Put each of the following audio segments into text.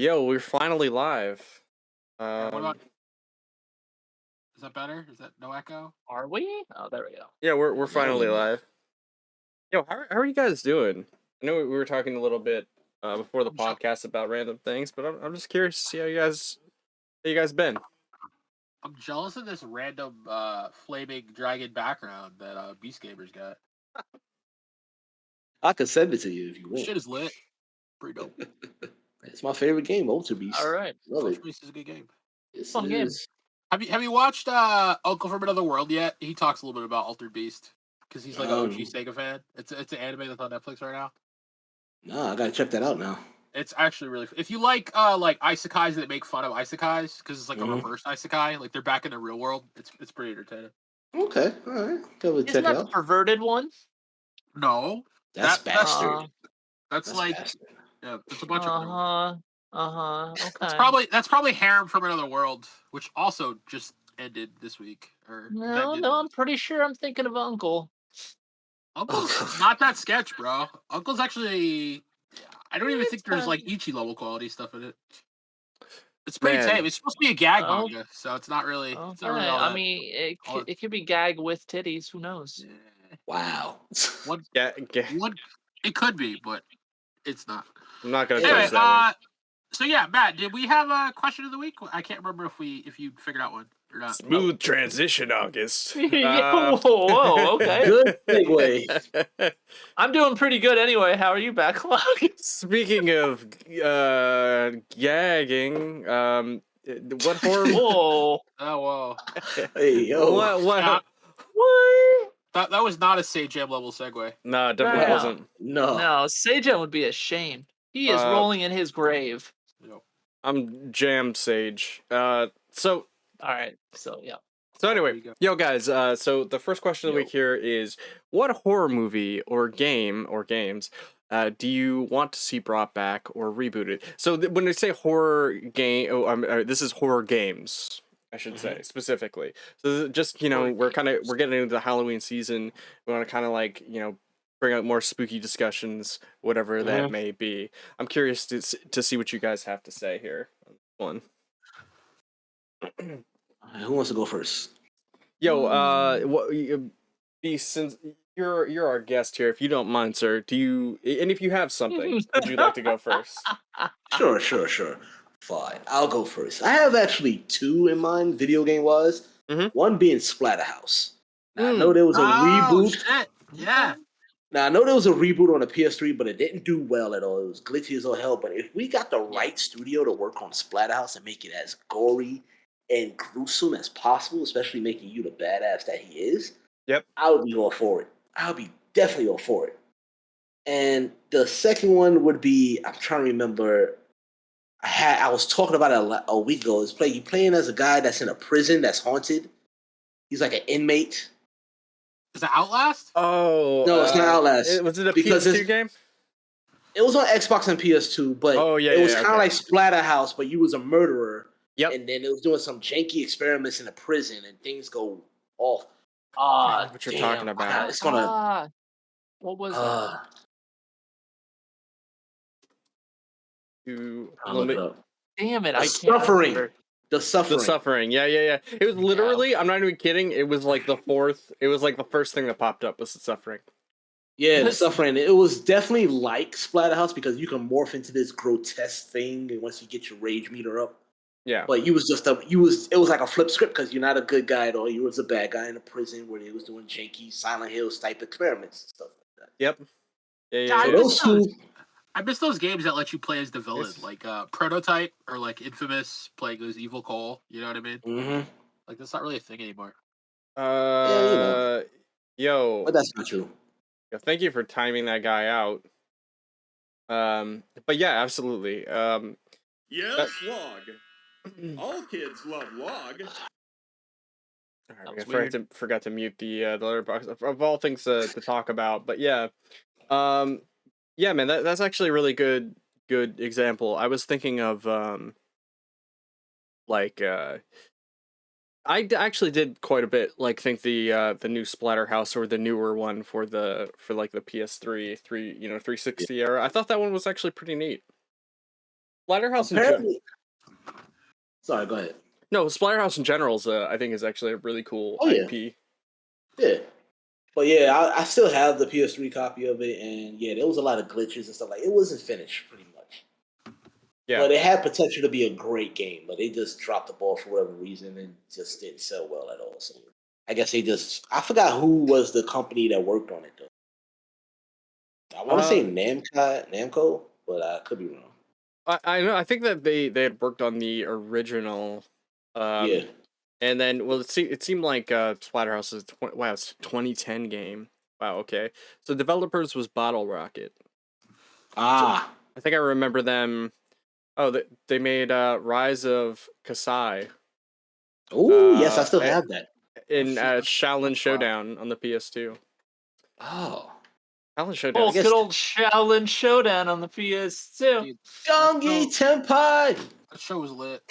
Yo, we're finally live. What about? Is that better? Is that no echo? Are we? Oh, there we go. Yeah, we're finally live. Yo, how are you guys doing? I know we were talking a little bit before the podcast about random things, but I'm just curious to see how you guys been. I'm jealous of this random flaming dragon background that Beast Gamer's got. I could send it to you if you want. Shit is lit. Pretty dope. It's my favorite game, Ultra Beast. All right, love Ultra it. Beast is a good game. Yes, fun it game. is. Have you watched Uncle from Another World yet? He talks a little bit about Altered Beast because he's like an OG Sega fan. It's an anime that's on Netflix right now. Nah, I gotta check that out now. It's actually really. If you like isekais that make fun of isekais because it's like a reverse isekai, like they're back in the real world. It's pretty entertaining. Okay, all right. Go Isn't check that it the out. perverted one? No, That's bastard. that's like bastard. yeah, it's a bunch of. Okay. That's probably Harem from Another World, which also just ended this week. No, I'm pretty sure I'm thinking of Uncle. Uncle's not that sketch, bro. Uncle's actually. I don't even think there's like Ichi level quality stuff in it. It's pretty tame. It's supposed to be a gag manga, so it's not really. It's not really all that, I mean, it could be gag with titties. Who knows? Wow. It could be, but it's not. I'm not gonna Anyway, touch that so yeah, Matt, did we have a question of the week? I can't remember if you figured out one or not. Smooth transition, August. Whoa, okay. Good segue. I'm doing pretty good anyway. How are you, Backlog? Speaking of gagging, what horror? Whoa. Oh, whoa. Hey, yo. What? That was not a Sage Jam level segue. No, it definitely wasn't. No. No, Seijan would be ashamed. He is rolling in his grave. I'm Jam Sage. So all right. So yeah. So anyway, yo guys, so the first question of the week here is, what horror movie or game or games do you want to see brought back or rebooted? So when they say horror game, this is horror games, I should say specifically. So just we're getting into the Halloween season. We want to kind of like bring out more spooky discussions, whatever that may be. I'm curious to see what you guys have to say here on this one. Who wants to go first? Yo, since you're our guest here, if you don't mind, sir, and if you have something, would you like to go first? Sure. Fine, I'll go first. I have actually two in mind, video game wise. One being Splatterhouse. Now, I know there was a reboot. Shit. Yeah. Now, I know there was a reboot on the PS3, but it didn't do well at all. It was glitchy as all hell. But if we got the right studio to work on Splatterhouse and make it as gory and gruesome as possible, especially making you the badass that he is, I would be all for it. I would be definitely all for it. And the second one would be, I'm trying to remember, I was talking about it a week ago. You playing as a guy that's in a prison that's haunted. He's like an inmate. Is it Outlast? Oh. No, it's not Outlast. Was it a PS2 game? It was on Xbox and PS2, but it was kind of like Splatterhouse, but you was a murderer. Yep. And then it was doing some janky experiments in a prison, and things go off. What you're talking about? It's gonna. What was that? Damn it! I can't remember. The Suffering. Yeah. It was literally. I'm not even kidding. It was like the fourth. It was like the first thing that popped up was The Suffering. Yeah, The Suffering. It was definitely like Splatterhouse because you can morph into this grotesque thing once you get your rage meter up. Yeah, but it was like a flip script because you're not a good guy at all. You was a bad guy in a prison where they was doing janky Silent Hills type experiments and stuff like that. Yep. Yeah. I miss those games that let you play as the villain, like Prototype or like Infamous, playing as Evil Cole. You know what I mean? Mm-hmm. Like that's not really a thing anymore. Yo, but that's not true. Yo, thank you for timing that guy out. But yeah, absolutely. Yes, Log. All kids love Log. All right, I forgot to mute the letterbox of all things to talk about, but yeah, man, that's actually a really good example. I was thinking of I actually did quite a bit think the new Splatterhouse or the newer one for like the PS3 360 era. I thought that one was actually pretty neat. Splatterhouse in general. Apparently, sorry, go ahead. No, Splatterhouse in general is, I think, is actually a really cool yeah. IP. Yeah. But yeah, I still have the PS3 copy of it, and yeah, there was a lot of glitches and stuff. Like, it wasn't finished, pretty much. Yeah. But it had potential to be a great game, but they just dropped the ball for whatever reason and just didn't sell well at all. So I guess I forgot who was the company that worked on it, though. I want to say Namco, but I could be wrong. I know. I think that they had worked on the original. Yeah. And then, well, it seemed like Splatterhouse is it's 2010 game. Wow. Okay. So developers was Bottle Rocket. Ah. So I think I remember them. Oh, they made Rise of Kasai. Oh, yes, I still have that. In Shaolin Showdown on the PS2. Oh. Shaolin Showdown. Oh, good old Shaolin Showdown on the PS2. Gongi Tenpai! That show was lit.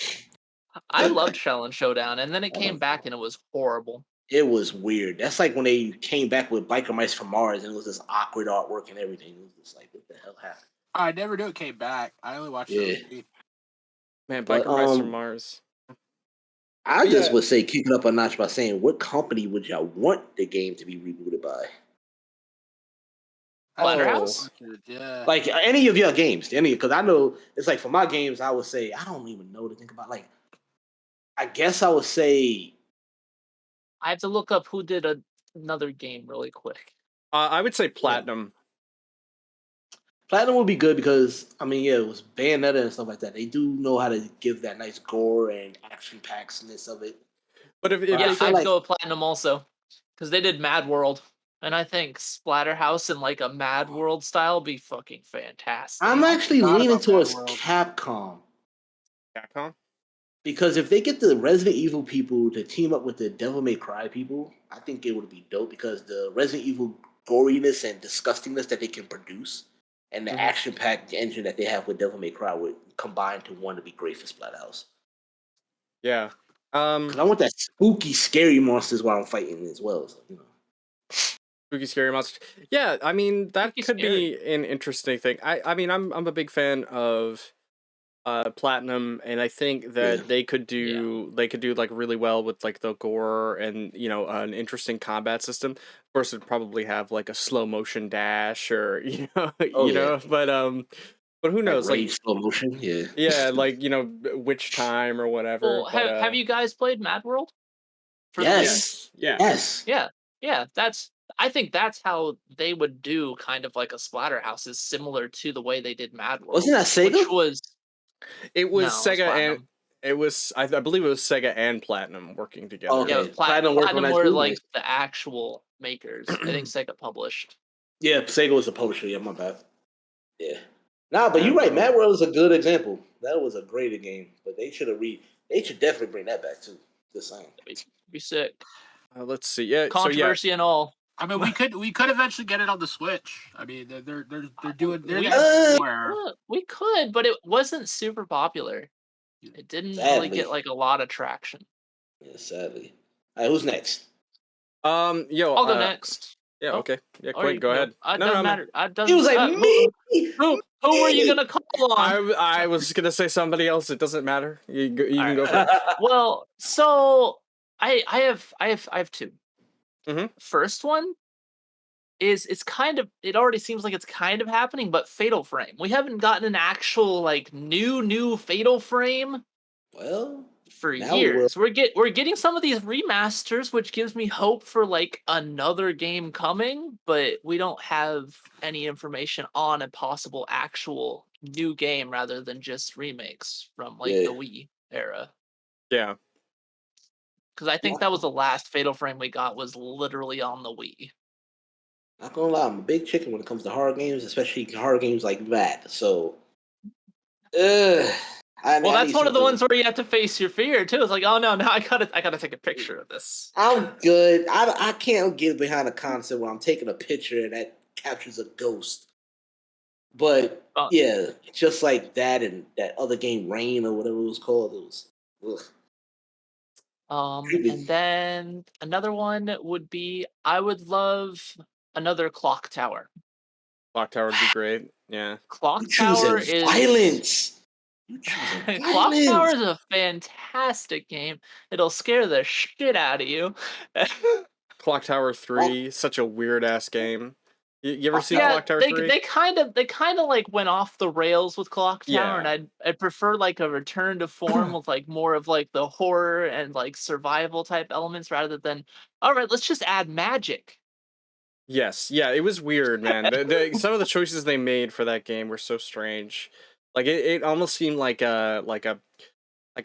I loved Shaolin Showdown, and then it came back and it was horrible. It was weird. That's like when they came back with Biker Mice from Mars and it was this awkward artwork and everything. It was just like, what the hell happened? I never knew it came back. I only watched it. Man, Biker Mice from Mars. I just would say kick it up a notch by saying, what company would y'all want the game to be rebooted by? Splatterhouse? Yeah. Like any of your games, because I know it's like for my games, I would say I don't even know to think about. Like, I guess I would say I have to look up who did another game really quick. I would say Platinum. Platinum would be good because it was Bayonetta and stuff like that. They do know how to give that nice gore and action packness of it. But I'd go with Platinum also because they did Mad World. And I think Splatterhouse in like a Mad World style be fucking fantastic. I'm actually leaning towards Capcom. Capcom? Because if they get the Resident Evil people to team up with the Devil May Cry people, I think it would be dope because the Resident Evil goriness and disgustingness that they can produce and the action-packed engine that they have with Devil May Cry would combine to one to be great for Splatterhouse. Yeah. Because I want that spooky, scary monsters while I'm fighting as well. So, Spooky scary monster. Yeah, I mean that could be an interesting thing. I'm a big fan of Platinum, and I think that they could do like really well with like the gore and an interesting combat system. Of course, it'd probably have like a slow motion dash or but who knows? Like slow motion, yeah, like Witch Time or whatever. Well, have you guys played Mad World? Yes. Yeah. I think that's how they would do kind of like a Splatterhouse is similar to the way they did Mad World. Wasn't that Sega? It was Sega and it was I believe it was Sega and Platinum working together. Okay. Yeah, Platinum were like the actual makers. I think Sega published. Yeah, Sega was the publisher. Yeah, my bad. Yeah. Nah, but you're right. Mad World is a good example. That was a great game, but they should definitely bring that back too. Just saying. Be sick. Let's see. Yeah, controversy and all. I mean, we could eventually get it on the Switch. I mean, they're doing. We could, but it wasn't super popular. It didn't really get like a lot of traction. Yeah, sadly. All right, who's next? I'll go next. Yeah. Okay. Yeah. Quick. Go ahead. It doesn't matter. He was like me. Who were you gonna call on? I was gonna say somebody else. It doesn't matter. You can go first. Well, so I have two. First one is it already seems like it's kind of happening, but Fatal Frame. We haven't gotten an actual like new Fatal Frame for years. We're getting some of these remasters, which gives me hope for like another game coming, but we don't have any information on a possible actual new game rather than just remakes from like the Wii era. Yeah. Because I think that was the last Fatal Frame we got was literally on the Wii. Not gonna lie, I'm a big chicken when it comes to horror games, especially horror games like that. So, that's one of the ones where you have to face your fear too. It's like, oh no, now I gotta take a picture of this. I'm good. I can't get behind a concept where I'm taking a picture and that captures a ghost. But just like that and that other game, Rain or whatever it was called, it was. Ugh. And then another one would be I would love another Clock Tower. Clock Tower would be great. Yeah. Clock Tower is violence. Clock Tower is a fantastic game. It'll scare the shit out of you. Clock Tower 3, such a weird ass game. You ever seen Clock Tower 3? They kind of like went off the rails with Clock Tower, Yeah. and I'd prefer like a return to form with like more of like the horror and like survival type elements rather than, all right, let's just add magic. Yes, yeah, it was weird, man. Some of the choices they made for that game were so strange. Like it almost seemed like a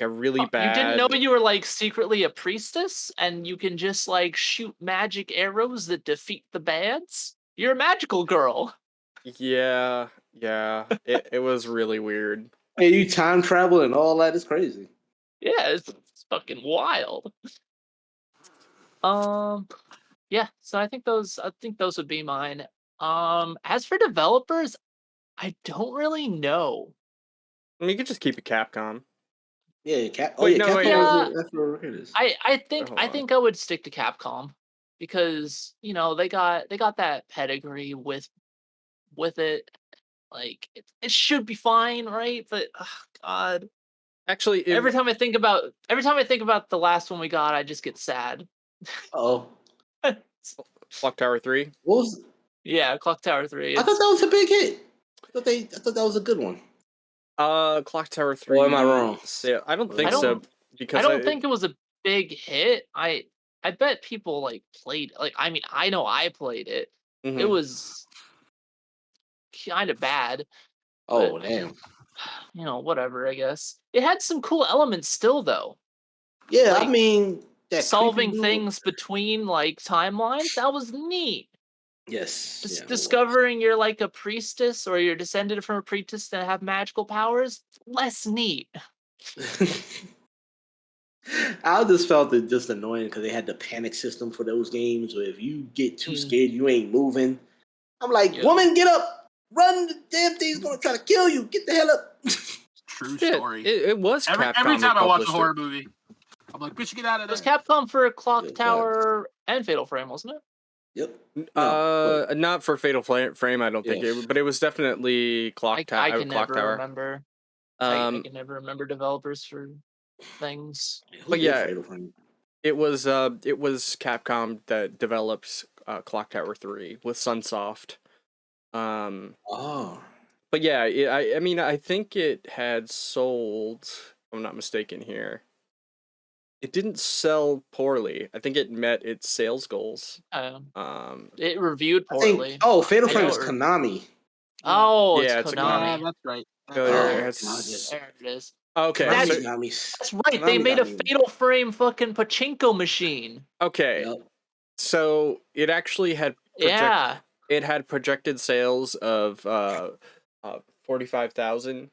really bad. You didn't know you were like secretly a priestess, and you can just like shoot magic arrows that defeat the bads. You're a magical girl. Yeah. It was really weird. Hey, you time travel and all that is crazy. Yeah, it's fucking wild. Yeah, so I think those would be mine. As for developers, I don't really know. I mean, you could just keep it Capcom. Yeah, Capcom. That's where it is. I think I would stick to Capcom because they got that pedigree with it. Like it should be fine, right? But God, actually, every time I think about the last one we got, I just get sad. Oh, Clock Tower 3. What was? Yeah, Clock Tower 3. I thought that was a big hit. I thought that was a good one. Clock Tower 3. Or am I wrong? I don't think so. Because I don't think it was a big hit. I bet people like played. Like, I mean, I know I played it. Mm-hmm. It was kind of bad. Oh, but, damn. Whatever. I guess it had some cool elements still, though. Yeah, like, I mean, solving things between like timelines. That was neat. Yes. Discovering you're like a priestess or you're descended from a priestess that have magical powers. Less neat. I just felt it just annoying because they had the panic system for those games where if you get too scared, you ain't moving. I'm like, woman, get up! Run! The damn thing's gonna try to kill you! Get the hell up! True story. It was every time I watch a horror movie, I'm like, bitch, get out of there. It was Capcom for Clock Tower and Fatal Frame, wasn't it? Yep. Not for Fatal Frame, I don't think. But it was definitely Clock Tower. I can never remember. I can never remember developers for things. But yeah, it was Capcom that developed Clock Tower 3 with Sunsoft. But yeah, I mean, I think it had sold, if I'm not mistaken here. It didn't sell poorly. I think it met its sales goals. It reviewed poorly. Fatal Frame is Konami. Oh, yeah, it's Konami. That's right. There it is. Okay, that's right. They made a Fatal Frame fucking pachinko machine. Okay, so it actually had it had projected sales of 45,000,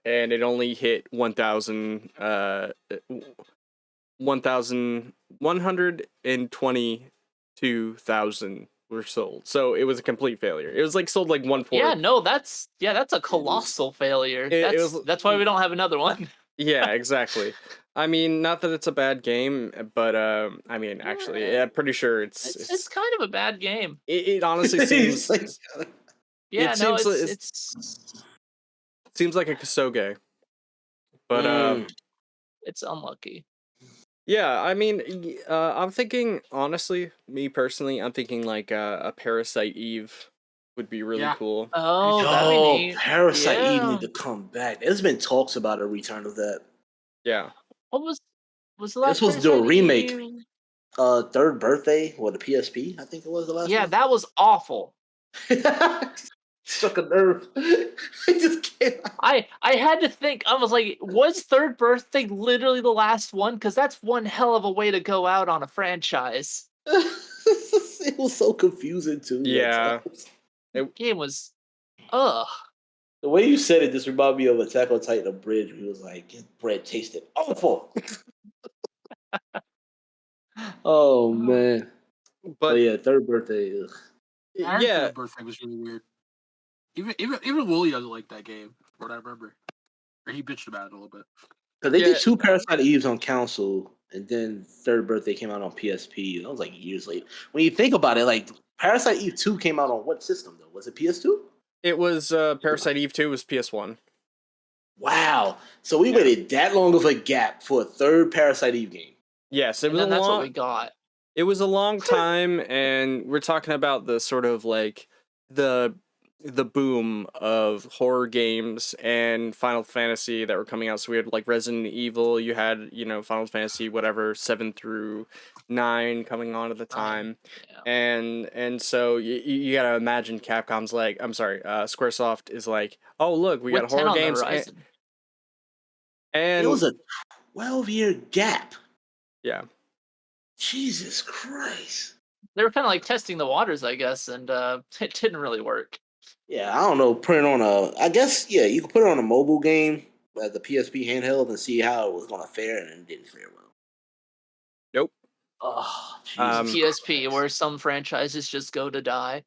and it only hit 1,122,000 were sold. So it was a complete failure. It was like sold like 1/4. Yeah, no, that's a colossal failure. That's why we don't have another one. Yeah, exactly. I mean, not that it's a bad game, but I mean, actually, I'm pretty sure it's kind of a bad game. It honestly seems. It seems like a Kasuge, but it's unlucky. Yeah, I mean, I'm thinking, honestly, me personally, I'm thinking like a Parasite Eve would be really cool. Oh, that'd be neat. Parasite Eve need to come back. There's been talks about a return of that. Yeah. What was the last? They're supposed to do a remake. Third Birthday, or the PSP, I think it was the last one. Yeah, that was awful. Struck a nerve. I just can't. I had to think. I was like, was Third Birthday literally the last one? Because that's one hell of a way to go out on a franchise. It was so confusing too. Yeah. The game was, ugh. The way you said it just reminded me of Attack on Titan Abridged. He was like, "His bread tasted awful." Oh man. But yeah, Third Birthday. Third Birthday was really weird. Even Wooly doesn't like that game, what I remember. Or he bitched about it a little bit. Because they did 2 Parasite Eves on console, and then Third Birthday came out on PSP. That was like years later. When you think about it, like Parasite Eve 2 came out on what system though? Was it PS2? It was Parasite Eve 2 was PS1. Wow. So we waited that long of a gap for a third Parasite Eve game. Yes, it was that's what we got. It was a long time, and we're talking about the sort of like the boom of horror games and Final Fantasy that were coming out. So we had like Resident Evil, you had, Final Fantasy whatever 7 through 9 coming on at the time. And so you got to imagine Capcom's like, I'm sorry, Squaresoft is like, "Oh, look, we got horror games." And it was a 12-year gap. Yeah. Jesus Christ. They were kind of like testing the waters, I guess, and it didn't really work. Yeah, I don't know. Put it on I guess, you could put it on a mobile game, the PSP handheld, and see how it was going to fare, and it didn't fare well. Nope. Oh, Jesus PSP, where some franchises just go to die.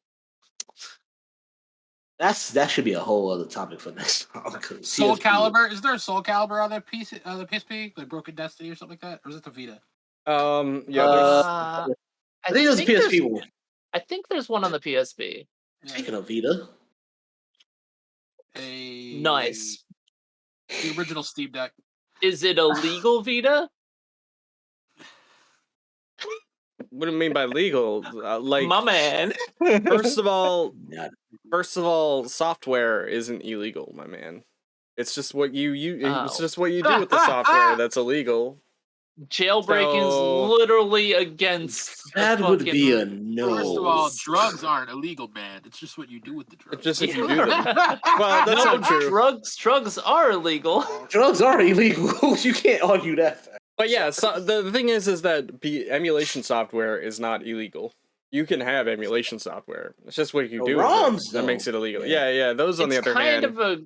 That should be a whole other topic for next time. Soul Calibur, is there a Soul Calibur on the PSP, like Broken Destiny or something like that, or is it the Vita? I think there's a PSP one. I think there's one on the PSP. Speaking of Vita, nice. The original Steam Deck. Is it a legal Vita? What do you mean by legal? Like, my man. First of all, software isn't illegal, my man. It's just what you It's just what you do with the software that's illegal. Jailbreaking is literally against. That would be a no. First of all, drugs aren't illegal, man. It's just what you do with the drugs. It's just if you do them. Well, that's not true. Drugs are illegal. Drugs are illegal. You can't argue that fact. But yeah, so the thing is that emulation software is not illegal. You can have emulation software. It's just what you do ROMs, that makes it illegal. Yeah. Those on the other hand.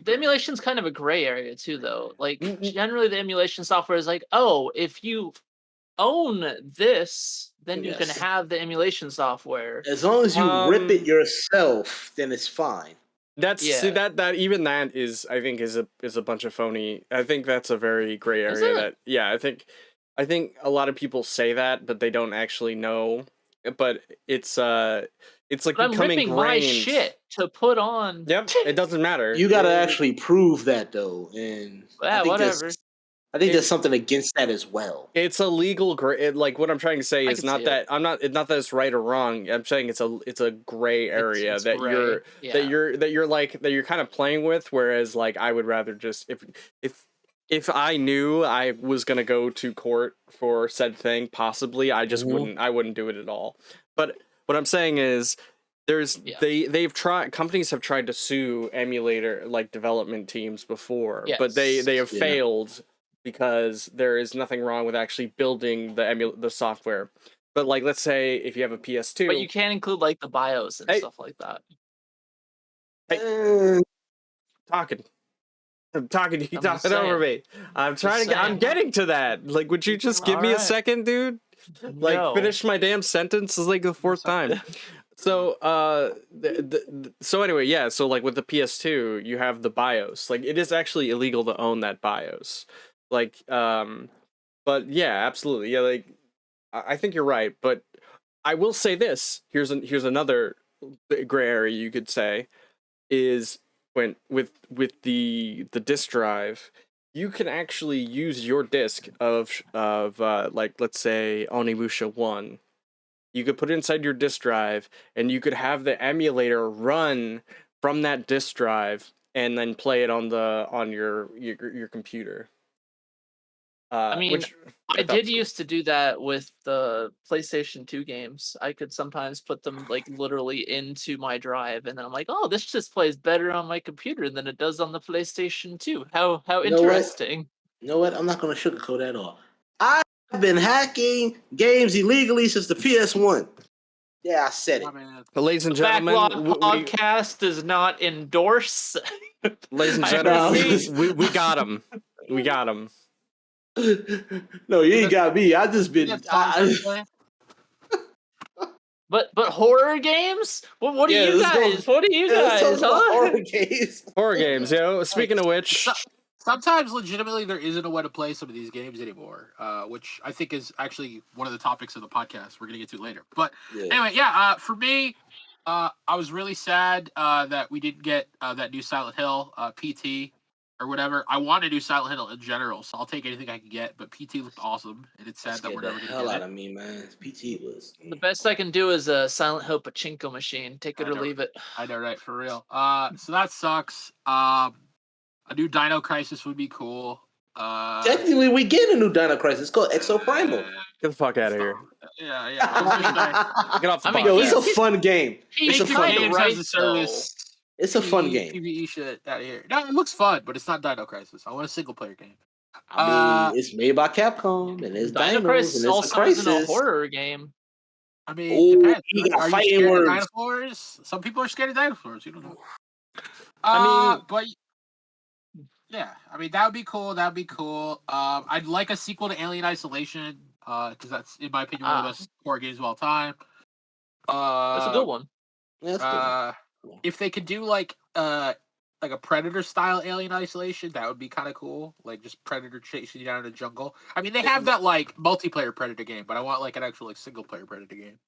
The emulation's kind of a gray area too, though. Like generally, the emulation software is like, oh, if you own this, then you can have the emulation software. As long as you rip it yourself, then it's fine. See, that even that is, I think, is a bunch of phony. I think that's a very gray area. I think a lot of people say that, but they don't actually know. But it's like I'm becoming ripping my shit to put on. Yep, it doesn't matter. You gotta actually prove that though, and whatever. I think there's something against that as well. It's a legal gray. Like what I'm trying to say is not that not that it's right or wrong. I'm saying it's a gray area that you're kind of playing with. Whereas like I would rather just if I knew I was gonna go to court for said thing, possibly I just wouldn't do it at all. But what I'm saying is companies have tried to sue emulator like development teams before, but they have failed because there is nothing wrong with actually building the software. But like, let's say if you have a PS2, but you can't include like the BIOS and stuff like that. I'm talking over me. I'm getting to that. Like, would you just give me a second, dude? Like, finish my damn sentence is like the fourth time. So, so anyway, so like with the PS2, you have the BIOS. Like, it is actually illegal to own that BIOS. Like, but yeah, absolutely. Yeah, like, I think you're right. But I will say this. Here's another gray area you could say is when with the disk drive, you can actually use your disk of like, let's say Onimusha 1. You could put it inside your disk drive, and you could have the emulator run from that disk drive, and then play it on your computer. I mean, I did used to do that with the PlayStation 2 games. I could sometimes put them like literally into my drive, and then I'm like, oh, this just plays better on my computer than it does on the PlayStation 2. How interesting. You know what? I'm not going to sugarcoat that at all. I've been hacking games illegally since the PS1. Yeah, I said it. But ladies and gentlemen, Backlog podcast does not endorse. Ladies and gentlemen, we got him. We got him. No, you ain't got me. I just been. But horror games? What do you guys? What do you guys? Horror games. Horror games, yo. Speaking of which, sometimes legitimately there isn't a way to play some of these games anymore, which I think is actually one of the topics of the podcast we're gonna get to later. But anyway, for me, I was really sad that we didn't get that new Silent Hill PT. or whatever. I want to do Silent Hill in general, so I'll take anything I can get. But PT looked awesome, and it's sad that we're never the gonna hell get out it. of me, man. PT was The best I can do is a Silent Hill pachinko machine. Take it or leave it. I know, right? For real. So that sucks. A new Dino Crisis would be cool. Technically, we get a new Dino Crisis. It's called Exo Primal. Get the fuck out of here. Yeah. Get off the podcast. Yo, it's a fun game. It's a fun game. As a service. It's a fun game. PvE shit out of here. No, it looks fun, but it's not Dino Crisis. I want a single player game. I mean, it's made by Capcom, and it's Dino Dinos, Crisis and it's a also crisis. isn't a horror game. I mean, depends. You got Are you fighting scared words. of dinosaurs? Some people are scared of dinosaurs. You don't know. But yeah, I mean that would be cool. That'd be cool. I'd like a sequel to Alien Isolation, because that's, in my opinion, one of the best horror games of all time. That's a good one. Yeah, that's good. If they could do like a Predator style Alien Isolation, that would be kind of cool. Like just Predator chasing you down in the jungle. I mean, they have that like multiplayer Predator game, but I want like an actual like single player Predator game.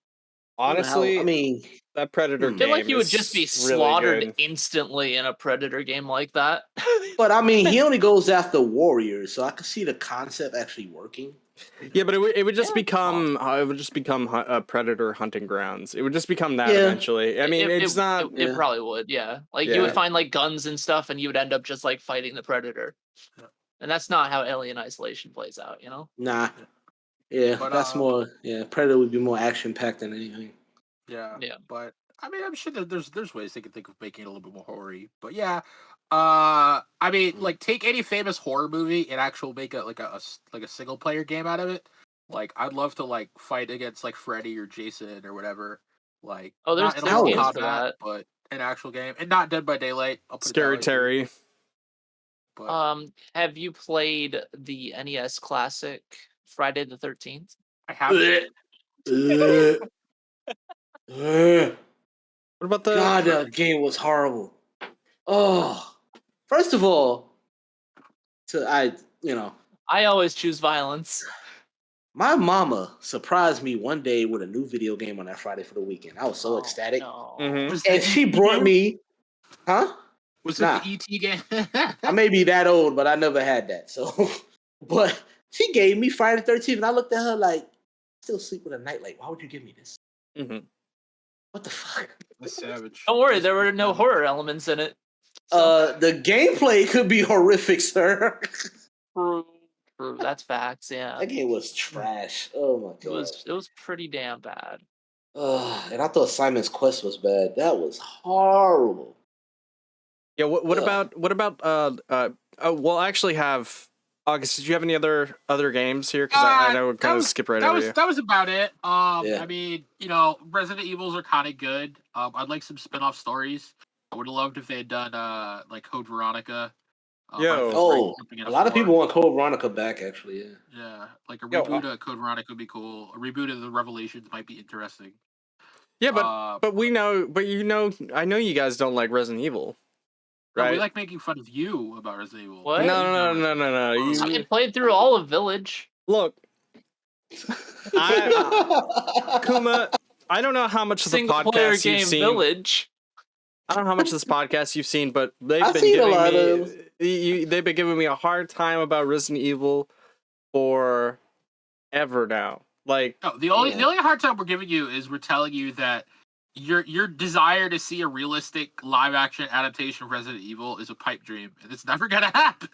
Honestly, I mean, that Predator game I feel like you would just be really slaughtered good. instantly in a Predator game like that. but I mean, he only goes after warriors, so I could see the concept actually working. Yeah, but it would just become a Predator hunting grounds. It would just become that eventually. I mean, it's not. It probably would. Yeah, like you would find like guns and stuff, and you would end up just like fighting the Predator. And that's not how Alien Isolation plays out, you know? Nah. Yeah, but, that's more. Yeah, Predator would be more action packed than anything. Yeah. But I mean, I'm sure that there's ways they could think of making it a little bit more horror-y. But yeah, I mean, like take any famous horror movie and actually make a single player game out of it. Like I'd love to like fight against like Freddy or Jason or whatever. Like there's games for that, but an actual game and not Dead by Daylight. Scary Terry. But, have you played the NES classic Friday the 13th? I haven't. What about the God, that game was horrible. Oh, first of all, I always choose violence. My mama surprised me one day with a new video game on that Friday for the weekend. I was so ecstatic. No. And she brought me, Was it the ET game? I may be that old, but I never had that. So, but she gave me Friday the 13th, and I looked at her like, I still sleep with a nightlight. Why would you give me this? Mm-hmm. What the fuck? That's savage. Don't worry, there were no horror elements in it. So. The gameplay could be horrific, sir. True. That's facts. Yeah. That game was trash. Oh my god. It was pretty damn bad. And I thought Simon's Quest was bad. That was horrible. Yeah. What about we'll actually have. August, did you have any other games here? Because I know we'll kind of skip right over you. That was about it. I mean, Resident Evils are kind of good. I'd like some spin-off stories. I would have loved if they had done like Code Veronica. A lot of people want Code Veronica back, actually. Yeah, like a reboot of Code Veronica would be cool. A reboot of the Revelations might be interesting. Yeah, but I know you guys don't like Resident Evil. Right. No, we like making fun of you about Resident Evil. What? No. I played through all of Village. Look, Kuma, I don't know how much of the podcast you've seen. Village. I don't know how much of this podcast you've seen, but they've been giving me a hard time about Resident Evil forever now. Like, no, the only hard time we're giving you is we're telling you that your desire to see a realistic live action adaptation of Resident Evil is a pipe dream, and it's never gonna happen.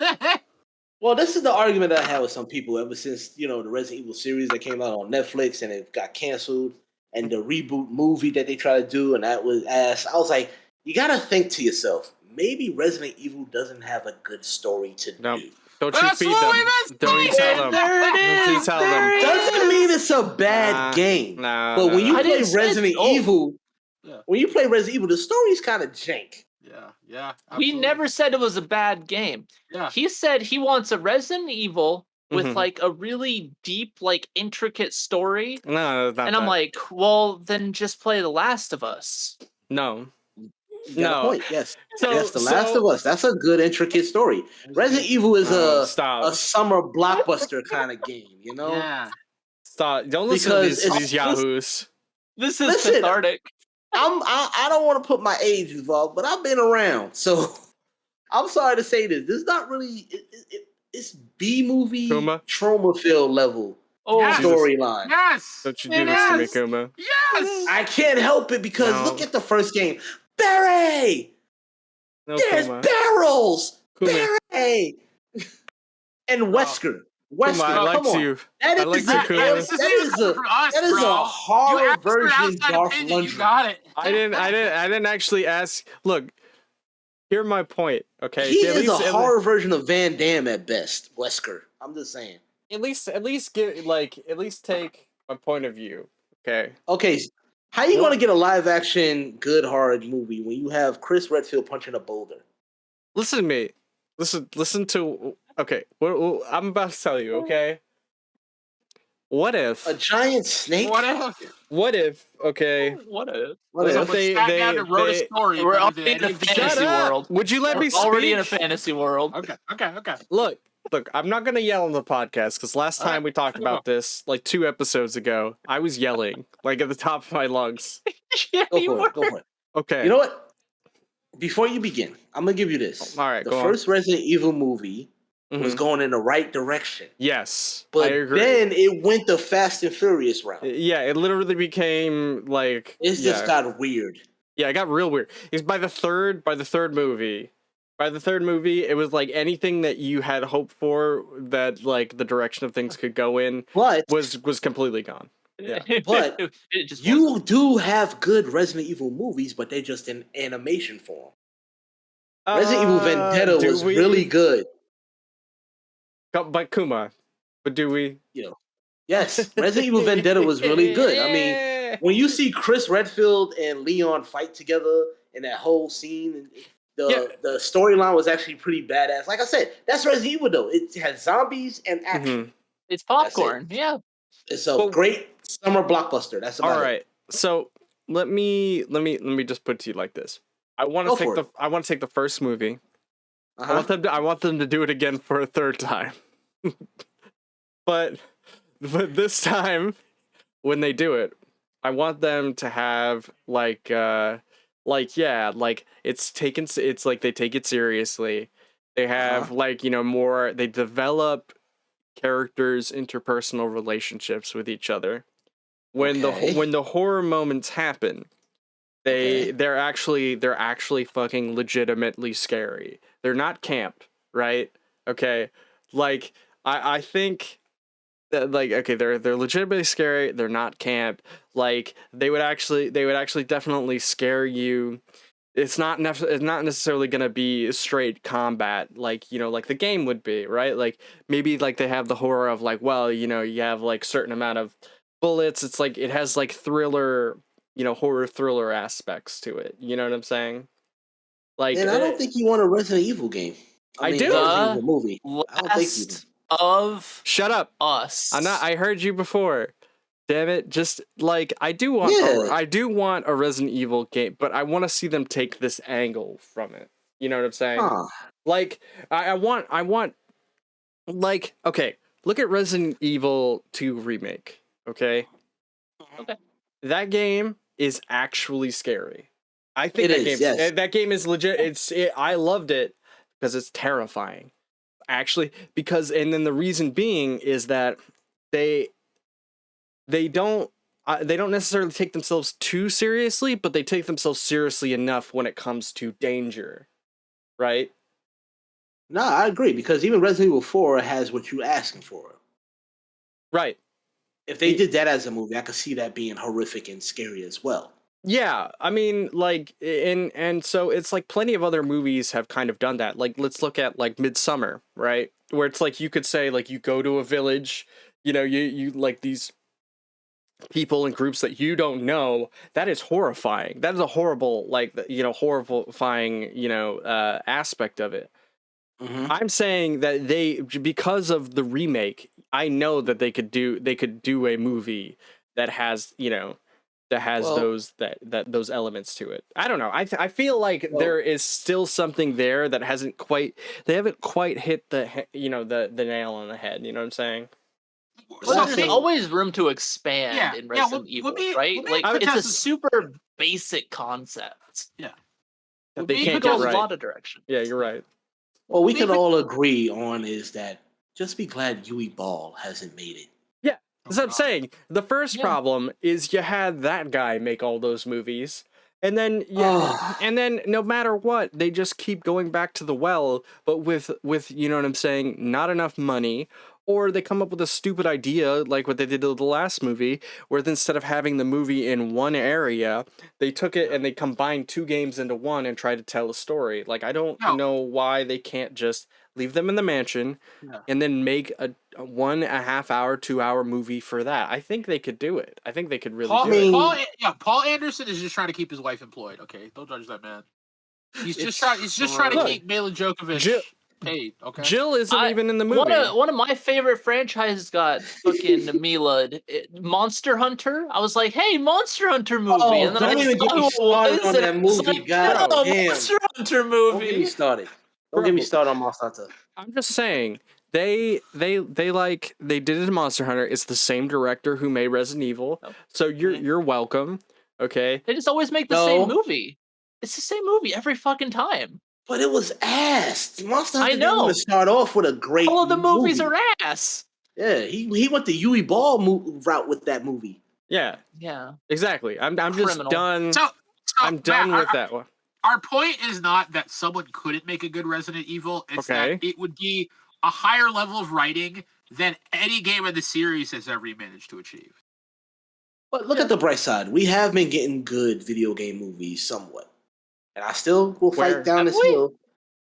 Well, this is the argument that I had with some people ever since the Resident Evil series that came out on Netflix and it got canceled, and the reboot movie that they tried to do, and that was ass. I was like, you gotta think to yourself, maybe Resident Evil doesn't have a good story to do. Don't you feed them. Don't you tell them. Don't you tell them. Doesn't mean it's a bad game. But when you play Resident Evil, the story's kind of jank. Yeah. We never said it was a bad game. Yeah. He said he wants a Resident Evil with like a really deep, like intricate story. No, not and I'm like, well, then just play The Last of Us. No. Point. Yes. The Last of Us. That's a good intricate story. Resident Evil is a summer blockbuster kind of game, Yeah. Stop. Don't listen to these yahoos. This is cathartic. I don't want to put my age involved, but I've been around. So I'm sorry to say this. This is not really. It's B movie Kuma? trauma filled level Yes. storyline. Yes. Don't you do this to me, Kuma. Yes. I can't help it because No. look at the first game. Barry! No, There's Kuma. barrels! Kuma. Barry! And Wesker. Kuma, I Wesker, like come on. you. That I is like a- you, Kuma. that is a horror version Darth You Lundgren. got it. I didn't actually ask. Look, hear my point, okay? He At is least- a horror version of Van Damme at best, Wesker. I'm just saying. At least at least take my point of view, okay? Okay, how you What? gonna get a live action good horror movie when you have Chris Redfield punching a boulder? Listen to me. Listen to. Okay, what I'm about to tell you. Okay. What if? A giant snake? What if? What if? Okay. What a What What if? if they Sat down and wrote a they story. We're but already in a they- fantasy shut up? world. Would you let We're me speak? already in a fantasy world. Okay. Look, I'm not gonna yell on the podcast because last All right, time we talked come on. about this, like 2 episodes ago, I was yelling like at the top of my lungs. Yeah, Go you for it. Go for it. Okay. You know what? Before you begin, I'm gonna give you this. All right, The go on. first Resident Evil movie was Mhm. going in the right direction, Yes, but I agree. then it went the Fast and Furious route. Yeah, it literally became like It just got weird. Yeah, it got real weird. It's by the third movie. By the third movie, it was like anything that you had hoped for that like the direction of things could go in But was completely gone. Yeah. But it just you do have good Resident Evil movies, but they're just in animation form. Resident Evil Vendetta do was we? really good. But Kuma, but do we? Yes, Resident Evil Vendetta was really good. I mean, when you see Chris Redfield and Leon fight together in that whole scene, the storyline was actually pretty badass. Like I said, that's Resident Evil though. It has zombies and action. Mhm. it's popcorn. Yeah. It's a great summer blockbuster. That's about All it. right. So let me just put it to you like this. I want Go to for take it. I want to take the first movie. Uh-huh. I want them to do it again for a third time. but this time when they do it, I want them to have like it's like they take it seriously. They have like, you know, more, they develop characters' interpersonal relationships with each other. When the horror moments happen, they're actually fucking legitimately scary. They're not camp, right? Okay. Like I think that, like, okay, they're legitimately scary, they're not camp. Like they would actually definitely scare you. It's not necessarily gonna be straight combat like, you know, like the game would be, right? Like maybe like they have the horror of like, well, you know, you have like certain amount of bullets. It's like it has like thriller, you know, horror thriller aspects to it. You know what I'm saying? Like, And I don't think you want a Resident Evil game. I mean, do. Resident Evil movie. I don't think you do. Last of shut up. Us. I heard you before. Damn it! Just like I do want a Resident Evil game, but I want to see them take this angle from it. You know what I'm saying? Like I want like, okay, look at Resident Evil 2 remake. Okay. That game is actually scary. I think that game is legit. I loved it because it's terrifying. Actually, and then the reason being is that they don't necessarily take themselves too seriously, but they take themselves seriously enough when it comes to danger, right? No, I agree, because even Resident Evil 4 has what you're asking for. Right. If they did that as a movie, I could see that being horrific and scary as well. Yeah, I mean, like, and so it's like plenty of other movies have kind of done that. Like, let's look at like Midsummer, right? Where it's like you could say like you go to a village, you know, you like these people and groups that you don't know. That is horrifying. That is a horrible, like, you know, horrifying, you know, aspect of it. I'm saying that because of the remake, I know that they could do a movie that has, you know, that has those elements to it. I don't know. I feel like there is still something there that haven't quite hit the nail on the head. You know what I'm saying? Well, there's always room to expand in Resident Evil, right? Like it's a super basic concept. Yeah, that they you can't could get go right. a lot of direction. Yeah, you're right. What we can all agree on is that just be glad Yui Ball hasn't made it. Yeah, that's what I'm saying. The first problem is you had that guy make all those movies. And then and then no matter what, they just keep going back to the well, but with you know what I'm saying, not enough money, or they come up with a stupid idea like what they did to the last movie, where instead of having the movie in one area, they took it and they combined 2 games into one and tried to tell a story. Like I don't know why they can't just leave them in the mansion and then make a 1.5 hour, 2 hour movie for that. I think they could do it. I think they could really do it. Paul Anderson is just trying to keep his wife employed. Okay, don't judge that man. He's just trying to keep Mila Djokovic paid. Okay, Jill isn't even in the movie. One of my favorite franchises got fucking Mila. Monster Hunter. I was like, hey, Monster Hunter movie. Oh, and then don't even get me started on that movie. Like, God damn. Monster Hunter movie. Don't get me started. Don't get me started on Monster Hunter. I'm just saying. They did it in Monster Hunter. It's the same director who made Resident Evil. So you're welcome. Okay. They just always make the same movie. It's the same movie every fucking time. But it was ass. Monster Hunter I know. didn't even start off with a great All of the movies movie. are ass. Yeah, he went the Yui Ball route with that movie. Yeah. Yeah. Exactly. I'm just done. I'm done Matt, with that one. Our point is not that someone couldn't make a good Resident Evil. It's that it would be a higher level of writing than any game in the series has ever managed to achieve. But look at the bright side. We have been getting good video game movies somewhat. And I still will fight down this hill.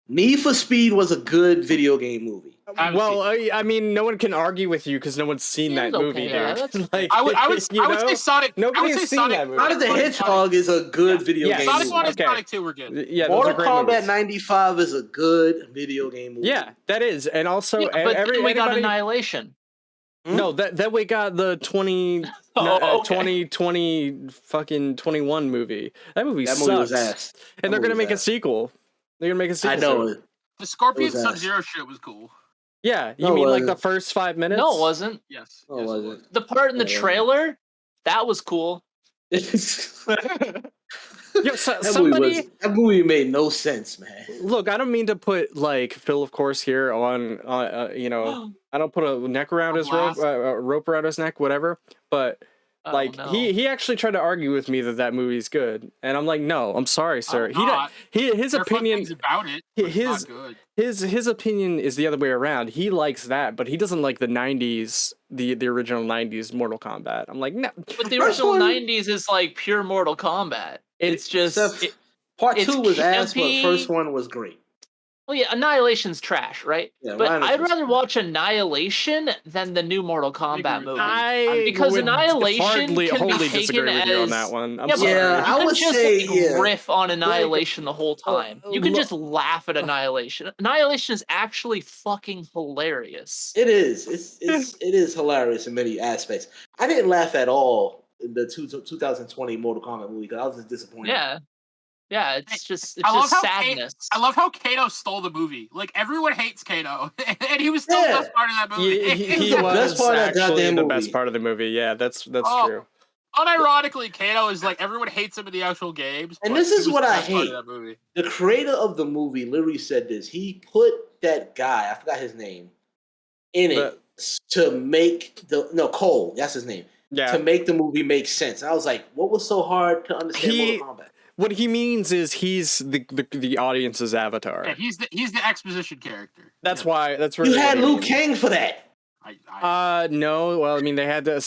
Need for Speed was a good video game movie. Well, I mean, no one can argue with you because no one's seen that movie, dude. Like, I would say Sonic. Nobody's seen that movie. Sonic the Hedgehog is a good video game movie. Sonic 1 and Sonic 2 were good. Yeah, Mortal Kombat 95 is a good video game movie. Yeah, that is. And also, we got Annihilation. No, that we got the 2020 fucking 21 movie. That movie sucks. Was ass. And they're gonna make a sequel. They're gonna make a sequel. I know. The Scorpion Sub-Zero shit was cool. Yeah, you mean like the first 5 minutes? No, it wasn't. Yes. No, it wasn't. The part in the trailer, that was cool. Yo, that movie made no sense, man. Look, I don't mean to put like Phil, of course, here on you know, I don't put a neck around his rope, rope around his neck, whatever. But he actually tried to argue with me that movie's good, and I'm like, no, I'm sorry, sir. His opinion about it. His opinion is the other way around. He likes that, but he doesn't like the '90s, the original '90s Mortal Kombat. I'm like, no. But the original '90s is like pure Mortal Kombat. It's just part 2 was ass, but first one was great. Well, yeah, Annihilation's trash, right? Yeah, but I'd rather watch Annihilation than the new Mortal Kombat movie. Because Annihilation can be taken as on that one. I'm sorry. I would say riff on Annihilation the whole time. You can just laugh at Annihilation. Annihilation is actually fucking hilarious. It is. It is hilarious in many aspects. I didn't laugh at all in the 2020 Mortal Kombat movie because I was just disappointed. Yeah, it's just sadness. I love how Kato stole the movie. Like, everyone hates Kato, and he was still the best part of that movie. He was the best part of the movie. Yeah, that's true. Unironically, Kato is like, everyone hates him in the actual games. And this is what I hate. The creator of the movie literally said this. He put that guy, I forgot his name, in it to make Cole, that's his name. Yeah. To make the movie make sense. And I was like, what was so hard to understand Mortal Kombat? What he means is he's the audience's avatar. Yeah, he's the exposition character. That's why. That's really you had Liu Kang for that. No. Well, I mean, they had to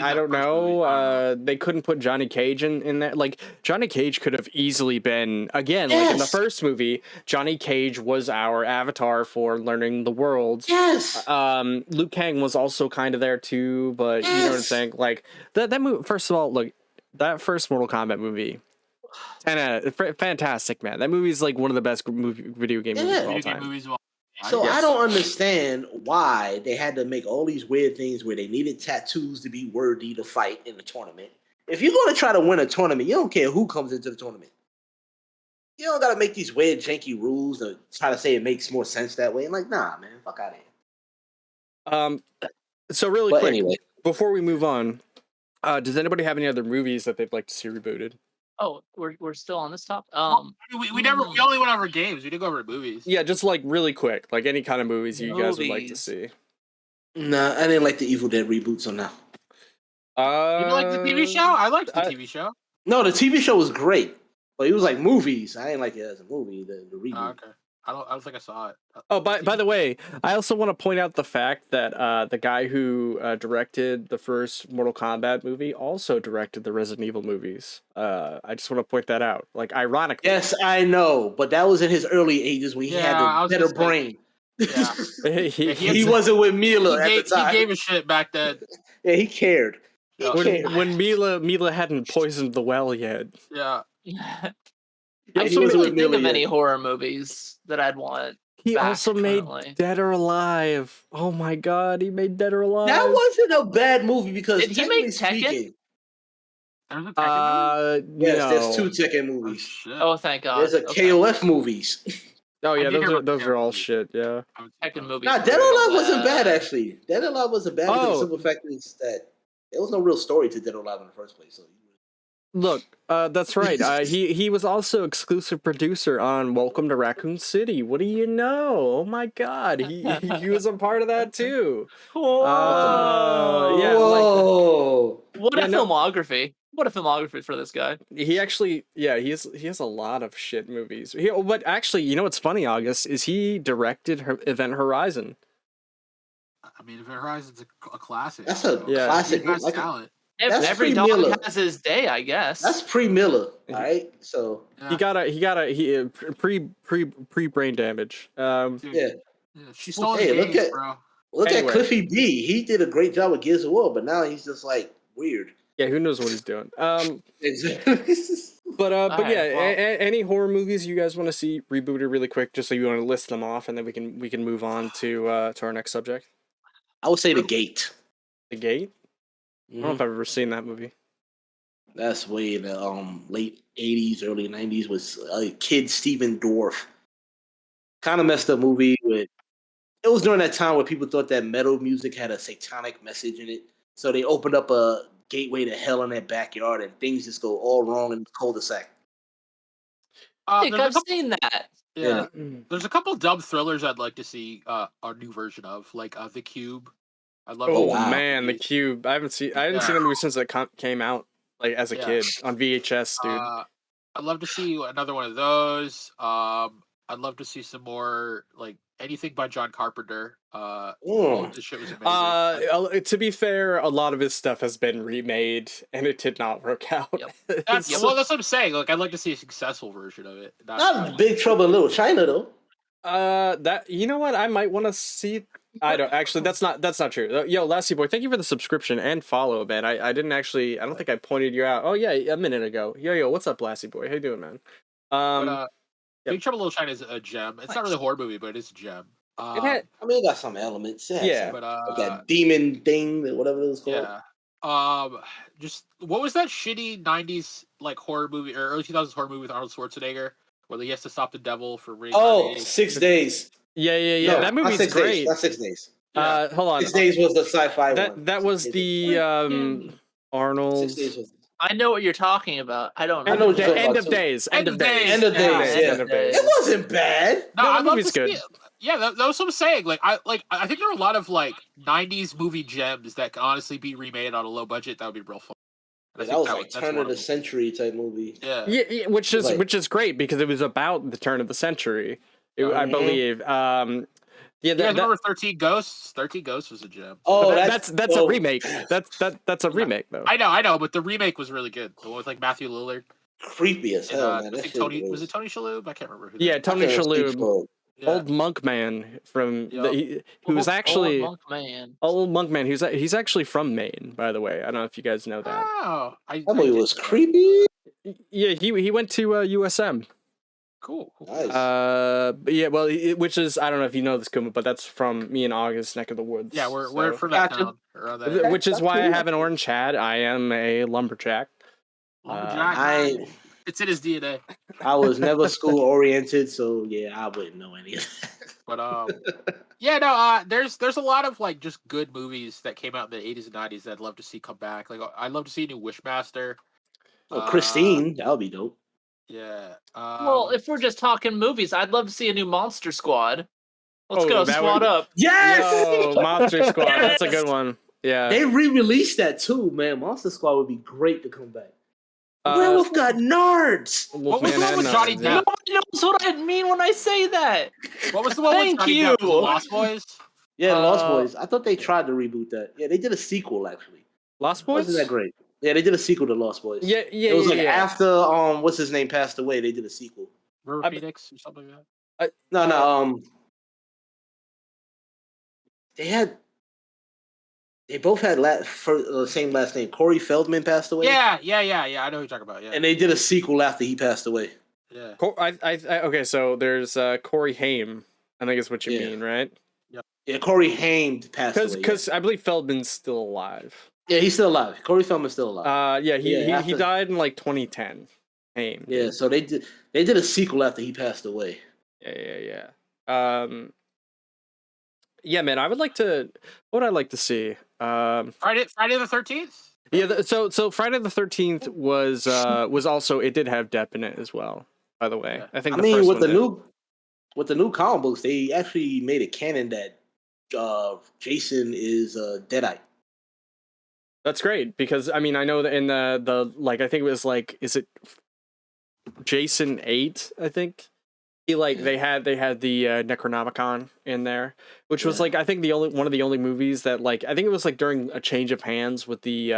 I don't know. They couldn't put Johnny Cage in that. Like, Johnny Cage could have easily been like in the first movie. Johnny Cage was our avatar for learning the world. Yes. Liu Kang was also kind of there too, but you know what I'm saying. Like that movie. First of all, look, that first Mortal Kombat movie. And fantastic, man. That movie is like one of the best video game movies of all time. So I don't understand why they had to make all these weird things where they needed tattoos to be worthy to fight in the tournament. If you're going to try to win a tournament, you don't care who comes into the tournament. You don't got to make these weird, janky rules to try to say it makes more sense that way. And like, nah, man, fuck out of here. So really quick, before we move on, does anybody have any other movies that they'd like to see rebooted? Oh, we're still on this topic. We only went over games. We didn't go over movies. Yeah, just like really quick, like any kind of movies you guys would like to see. Nah, I didn't like the Evil Dead reboot, so no. You didn't like the TV show? I liked the TV show. No, the TV show was great, but it was like movies. I didn't like it as a movie. The reboot. Oh, okay. I don't think I saw it. Oh, by the way, I also want to point out the fact that the guy who directed the first Mortal Kombat movie also directed the Resident Evil movies. I just want to point that out. Like, ironically. Yes, I know, but that was in his early ages when he had a better brain. Yeah. he wasn't with Mila at the time. He gave a shit back then. Yeah, he cared. When Mila hadn't poisoned the well yet. Yeah. I can't really think of any horror movies that I'd want. He also made Dead or Alive. Oh my god, he made Dead or Alive. That wasn't a bad movie because did he make Tekken? Yes, there's 2 Tekken movies. Oh, thank God. There's a KOF movies. Oh yeah, those are all shit. Yeah. Tekken movies. Nah, Dead or Alive wasn't bad actually. Dead or Alive wasn't bad because the simple fact is that there was no real story to Dead or Alive in the first place. So. Look, that's right. He was also exclusive producer on Welcome to Raccoon City. What do you know? Oh my god, he was a part of that too. Whoa! Yeah. Whoa! What a filmography! What a filmography for this guy. He actually, he has a lot of shit movies. But actually, you know what's funny, August, is he directed Event Horizon. I mean, Event Horizon's a classic. That's a classic. Talent. Every dog has his day, I guess. That's pre-Miller, all right? So he got a pre-brain damage. Yeah. She stole his games, bro. Look at Cliffy B. He did a great job with Gears of War, but now he's just like weird. Yeah, who knows what he's doing? Exactly. But any horror movies you guys want to see rebooted really quick, just so you want to list them off, and then we can move on to our next subject. I would say The Gate. The Gate. I don't know if I've ever seen that movie. That's way in the late 80s, early 90s. Was a kid Stephen Dorff. Kind of messed up movie. It was during that time where people thought that metal music had a satanic message in it. So they opened up a gateway to hell in their backyard, and things just go all wrong in the cul-de-sac. I think I've seen that. Yeah. There's a couple dumb thrillers I'd like to see a new version of, like The Cube. I love. Oh man, The Cube! I haven't seen that movie since it came out, like as a kid on VHS, dude. I'd love to see another one of those. I'd love to see some more, like anything by John Carpenter. This shit was amazing. To be fair, a lot of his stuff has been remade, and it did not work out. Yep. That's what I'm saying. Like, I'd like to see a successful version of it. Not Big Trouble in Little China, though. That you know what? I might want to see. I don't actually. That's not true. Yo, Lassie Boy, thank you for the subscription and follow, man. I didn't actually. I don't think I pointed you out. Oh yeah, a minute ago. Yo, what's up, Lassie Boy? How you doing, man? Big Trouble in Little China is a gem. It's not really a horror movie, but it is a gem. It got some elements. Yeah, but that demon thing, whatever it was called. Yeah. Just what was that shitty '90s like horror movie or early 2000s horror movie with Arnold Schwarzenegger where he has to stop the devil for reincarnating? Oh, 6 Days. Yeah. No, that movie's great. Not 6 Days. Hold on. 6 Days was the sci-fi one. That was the Arnold. 6 Days was. I know what you're talking about. I don't know. I know End of Days. End of Days. It wasn't bad. No, that movie's good. Yeah, that was what I'm saying. I think there are a lot of like '90s movie gems that can honestly be remade on a low budget. That would be real fun. That was like turn of the century type movie. Yeah, which is great because it was about the turn of the century. I believe. Remember 13 Ghosts? 13 Ghosts was a gem. Oh, that's a remake. That's a remake though. I know, but the remake was really good. The one with like Matthew Lillard. Creepy as hell, man. Was it Tony Shalhoub? I can't remember who. Yeah, Tony Shalhoub. Old Monk Man from who's actually Old Monk Man. He's actually from Maine, by the way. I don't know if you guys know that. Oh, that movie was creepy. Yeah, he went to USM. Cool. Nice. Which is I don't know if you know this, Kuma, but that's from me and August neck of the woods. Yeah, we're from that town. Which is why I have an orange hat. I am a lumberjack. It's in his DNA. I was never school oriented, so yeah, I wouldn't know any of that. But there's a lot of like just good movies that came out in the 80s and 90s that I'd love to see come back. Like I'd love to see a new Wishmaster. Oh, Christine, that would be dope. Yeah. Well, if we're just talking movies, I'd love to see a new Monster Squad. Let's go, that squad would- up. Yes! Yo, Monster Squad. That's a good one. Yeah. They re-released that too, man. Monster Squad would be great to come back. Werewolf got nards. What was the one with Johnny Depp? No one knows what I mean when I say that. What was the one with Johnny Depp? Was it Lost Boys? Yeah, Lost Boys. I thought they tried to reboot that. Yeah, they did a sequel actually. Lost Boys? Wasn't that great? Yeah, they did a sequel to Lost Boys. Yeah. It was like after what's his name passed away, they did a sequel. River Phoenix or something like that. No. They both had the same last name. Corey Feldman passed away. Yeah. I know who you're talking about. Yeah. And they did a sequel after he passed away. Yeah. Okay, so there's Corey Haim. I think is what you mean, right? Yeah, Corey Haim passed away. Because I believe Feldman's still alive. Yeah, he's still alive. Corey Feldman's still alive. He died in like 2010. Haim. Yeah, so they did a sequel after he passed away. Yeah. Yeah, man, I would like to. What would I like to see? Friday the 13th. Yeah, so Friday the 13th was also, it did have Depp in it as well. By the way, I think. With the new comic books, they actually made it canon that Jason is Deadite. That's great because I mean I know that in the like I think it was like is it Jason 8 I think he they had the Necronomicon in there, which was like I think one of the only movies that like I think it was like during a change of hands with the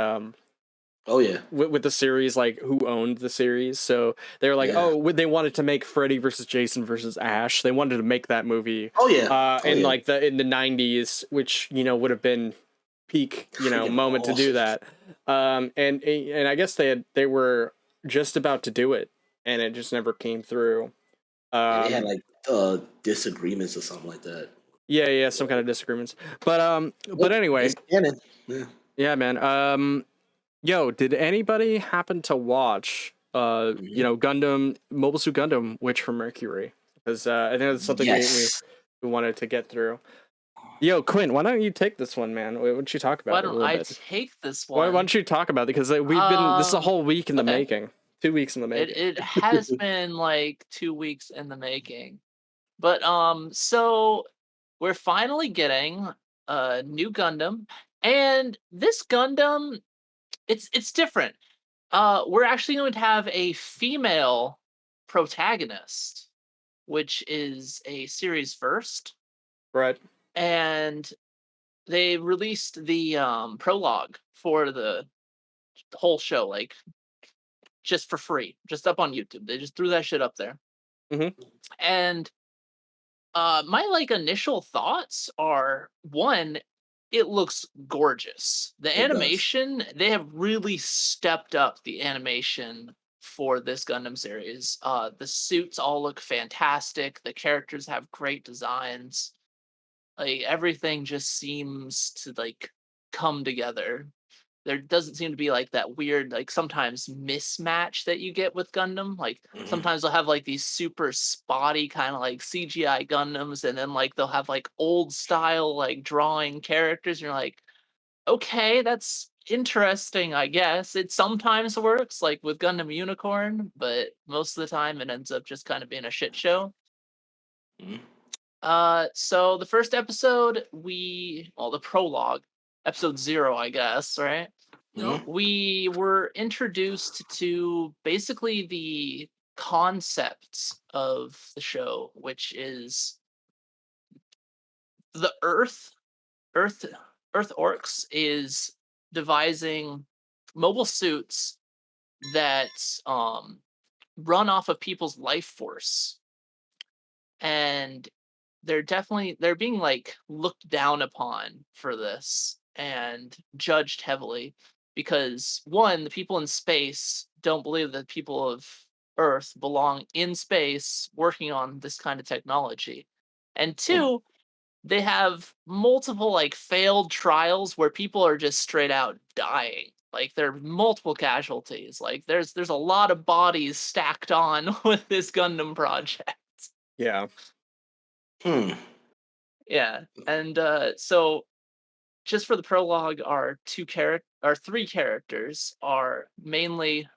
with the series, like who owned the series. So they were like, they wanted to make Freddy versus Jason versus Ash. They wanted to make that movie. In the 90s, which would have been peak moment to do that. And I guess they were just about to do it, and it just never came through. They had like disagreements or something like that. Yeah, some kind of disagreements. But anyway, yeah, man. Yo, did anybody happen to watch Gundam, Mobile Suit Gundam, Witch from Mercury? Because I think that's something we wanted to get through. Yo, Quinn, why don't you take this one, man? Why don't you talk about it? Why don't I take this one? Why don't you talk about it? Because we've been this is a whole week in the making. 2 weeks in the making. It has been like 2 weeks in the making. But so we're finally getting a new Gundam, and this Gundam, it's different. We're actually going to have a female protagonist, which is a series first. Right. And they released the prologue for the whole show, like just for free, just up on YouTube. They just threw that shit up there. Mm-hmm. And my initial thoughts are, one, it looks gorgeous. The animation, they have really stepped up the animation for this Gundam series. The suits all look fantastic. The characters have great designs. Like everything just seems to come together. There doesn't seem to be that weird sometimes mismatch that you get with Gundam. Sometimes they'll have these super spotty kind of CGI Gundams, and then they'll have old style drawing characters, and you're like, okay, that's interesting, I guess. It sometimes works with Gundam Unicorn, but most of the time it ends up just kind of being a shit show. So the first episode, the prologue, episode 0, I guess, right? We were introduced to basically the concepts of the show, which is the Earth Orcs is devising mobile suits that run off of people's life force, and they're being looked down upon for this and judged heavily because, one, the people in space don't believe that people of Earth belong in space working on this kind of technology, and two, they have multiple failed trials where people are just straight out dying. There are multiple casualties. There's a lot of bodies stacked on with this Gundam project. Yeah. Yeah, and so just for the prologue, our 3 characters are mainly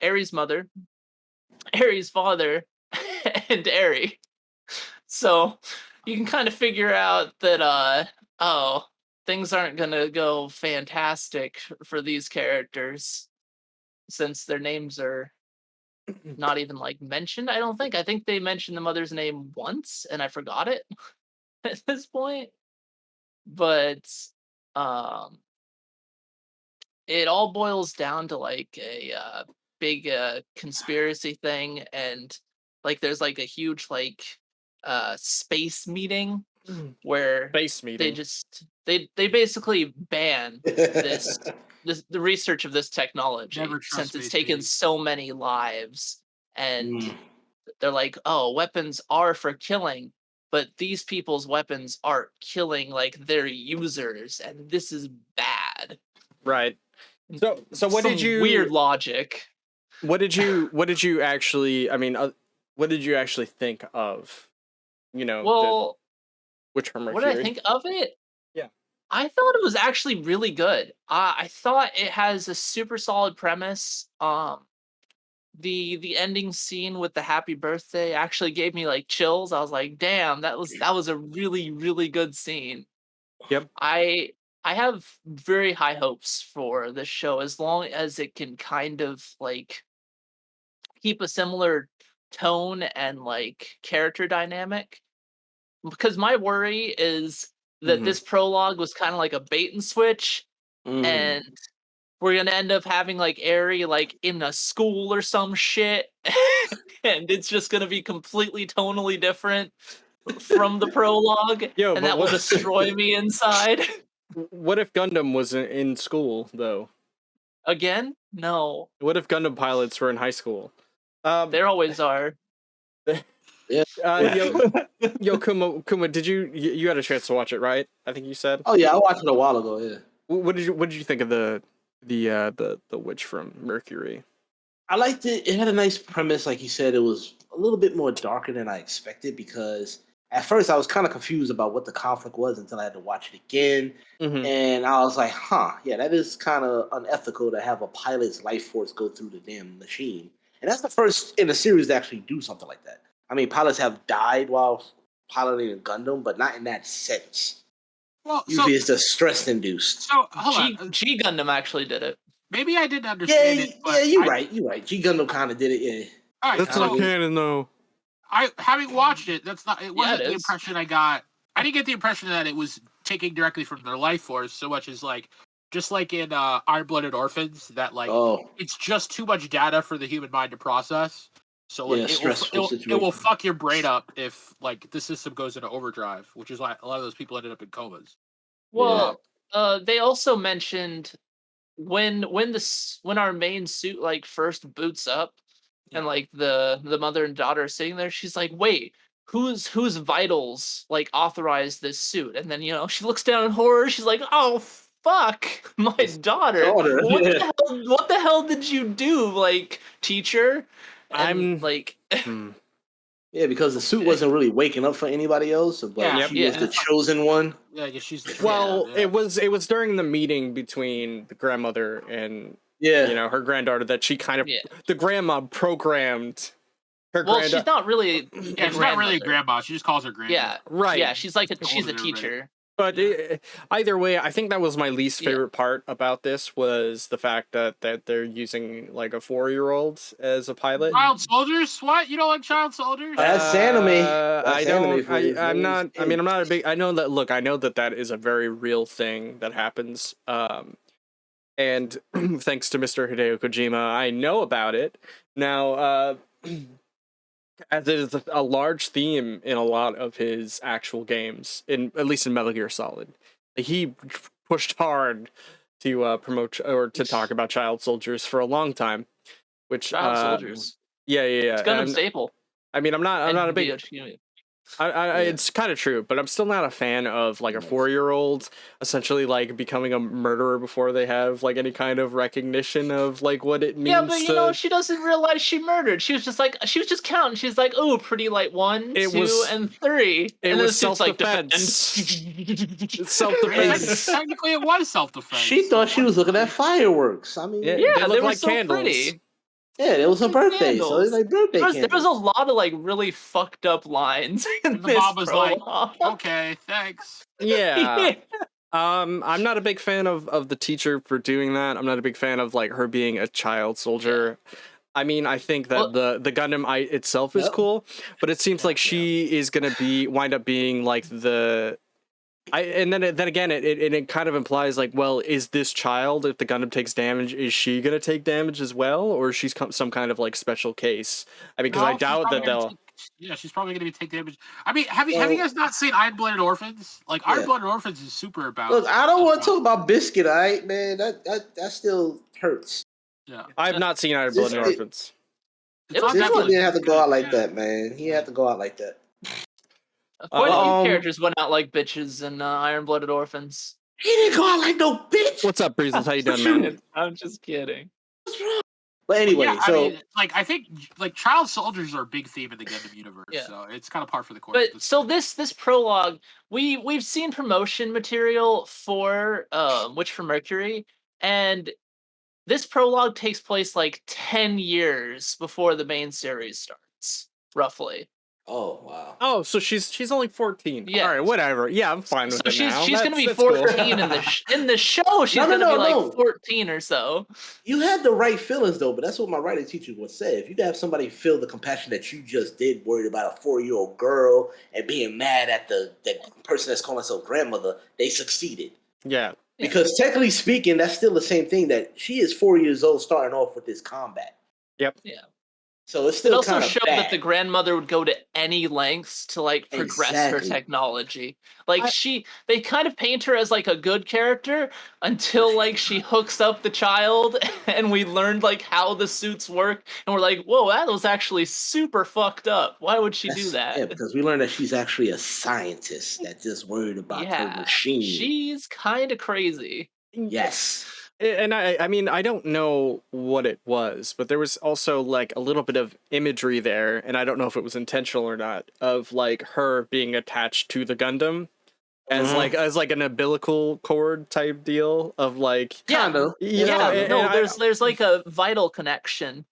Aries' mother, Aries' father, and Aerie. So you can kind of figure out that things aren't gonna go fantastic for these characters since their names are not even like mentioned. I don't think. I think they mentioned the mother's name once and I forgot it at this point. But um it all boils down to like a big conspiracy thing, and like there's like a huge like space meeting where Base they meeting. just they basically ban the research of this technology Never trust since it's space taken meetings. so many lives, and Mm. they're like, oh, weapons are for killing, but these people's weapons are killing like their users, and this is bad. Right. So what did Some you weird logic. What did you actually? I mean, what did you actually think of? You know, Well, Witch from what did I Mercury. think of it? Yeah. I thought it was actually really good. I thought it has a super solid premise. The ending scene with the happy birthday actually gave me like chills. I was like, damn, that was a really, really good scene. Yep. I have very high hopes for this show as long as it can kind of like keep a similar tone and like character dynamic. Because my worry is that this prologue was kind of like a bait and switch, and we're gonna end up having like Aerie like in a school or some shit, and it's just gonna be completely tonally different from the prologue, Yo, and but that will destroy me inside. What if Gundam was in school though? Again? No. What if Gundam pilots were in high school? There always are. Yeah. Yo, Kuma, did you had a chance to watch it, right? I think you said. Oh yeah, I watched it a while ago. Yeah. What did you think of the witch from Mercury? I liked it. It had a nice premise, like you said. It was a little bit more darker than I expected because at first I was kind of confused about what the conflict was until I had to watch it again, and I was like, "Huh, yeah, that is kind of unethical to have a pilot's life force go through the damn machine." And that's the first in the series to actually do something like that. I mean, pilots have died while piloting a Gundam, but not in that sense. Well, Usually, it's just stress induced. So hold on. G Gundam actually did it. Maybe I didn't understand it. Yeah, you're right. You're right. G Gundam kind of did it. Yeah. All right, That's not canon though. I having watched it, that's not. It wasn't it the is. impression I got. I didn't get the impression that it was taking directly from their life force so much as like, just like in Iron-Blooded Orphans, that like it's just too much data for the human mind to process. So like it will fuck your brain up if like the system goes into overdrive, which is why a lot of those people ended up in comas. Well, they also mentioned when our main suit like first boots up, and like the mother and daughter are sitting there, she's like, wait, whose vitals like authorized this suit? And then she looks down in horror, she's like, oh fuck, my daughter. What the hell did you do, like, teacher? And like yeah, because the suit wasn't really waking up for anybody else, but she was the chosen one. Yeah, she's the well, it was during the meeting between the grandmother and her granddaughter that she kind of the grandma programmed her. Well, she's not really. She's not really a grandma. She just calls her grandma. Yeah, right. Yeah, she's like she's a teacher. But either way, I think that was my least favorite part about this was the fact that they're using like a 4-year-old as a pilot. Child soldiers? What? You don't like child soldiers? That's anime. I don't. I'm not. I mean, I'm not a big. I know that. Look, I know that is a very real thing that happens. And thanks to Mr. Hideo Kojima, I know about it now. As it is a large theme in a lot of his actual games, at least in Metal Gear Solid. He pushed hard to promote or to talk about child soldiers for a long time. Which child soldiers. Yeah. It's Gundam staple. I mean, I'm not a big. It's kind of true, but I'm still not a fan of like a 4-year-old essentially like becoming a murderer before they have like any kind of recognition of like what it means. Yeah, but you know, she doesn't realize she murdered. She was just counting. She's like, oh, pretty light 1, 2, and 3. It and was self-defense. Self-defense. Technically, it was self-defense. She thought she was looking at fireworks. I mean, they look were like so candles. pretty. Yeah, it was her birthday, so it's like birthday there was a lot of like really fucked up lines. In the this mom was like, prologue. "Okay, thanks." Yeah. I'm not a big fan of the teacher for doing that. I'm not a big fan of like her being a child soldier. Yeah. I mean, I think that the Gundam itself is cool, but it seems like she is gonna wind up being like the. And then again, it kind of implies like, well, is this child, if the Gundam takes damage, is she gonna take damage as well, or is she some kind of like special case? I mean, because I doubt that they'll. She's probably gonna take damage. I mean, have you guys not seen Iron Blooded Orphans? Like Iron Blooded Orphans is super about. Look, I don't want to talk about Biscuit, all right, man. That still hurts. Yeah, I have not seen Iron Blooded Orphans. This one didn't have to go out like that, man. He had to go out like that. Quite a few characters went out like bitches in Iron Blooded Orphans. He didn't go out like no bitch. What's up, Breezes? How you doing, man? I'm just kidding. What's wrong? But anyway, I mean, I think child soldiers are a big theme in the Gundam universe, so it's kind of par for the course. But so this prologue, we've seen promotion material for Witch from Mercury, and this prologue takes place like 10 years before the main series starts, roughly. Oh wow! Oh, so she's only 14. Yeah. All right, whatever. Yeah, I'm fine with it now. She's gonna be 14 cool. in the show. She's gonna be like 14 or so. You had the right feelings though, but that's what my writing teacher would say. If you have somebody feel the compassion that you just did, worried about a 4-year-old girl and being mad at the person that's calling herself grandmother, they succeeded. Yeah. Because technically speaking, that's still the same thing. That she is 4 years old, starting off with this combat. Yep. Yeah. So it's still it also kind of showed bad. that the grandmother would go to any lengths to like progress her technology. Like they kind of paint her as like a good character until like she hooks up the child and we learned like how the suits work and we're like, whoa, that was actually super fucked up. Why would she do that? Yeah, because we learned that she's actually a scientist that just worried about her machine. She's kind of crazy. Yes. And I mean, I don't know what it was, but there was also like a little bit of imagery there, and I don't know if it was intentional or not, of like her being attached to the Gundam as like an umbilical cord type deal of like there's like a vital connection.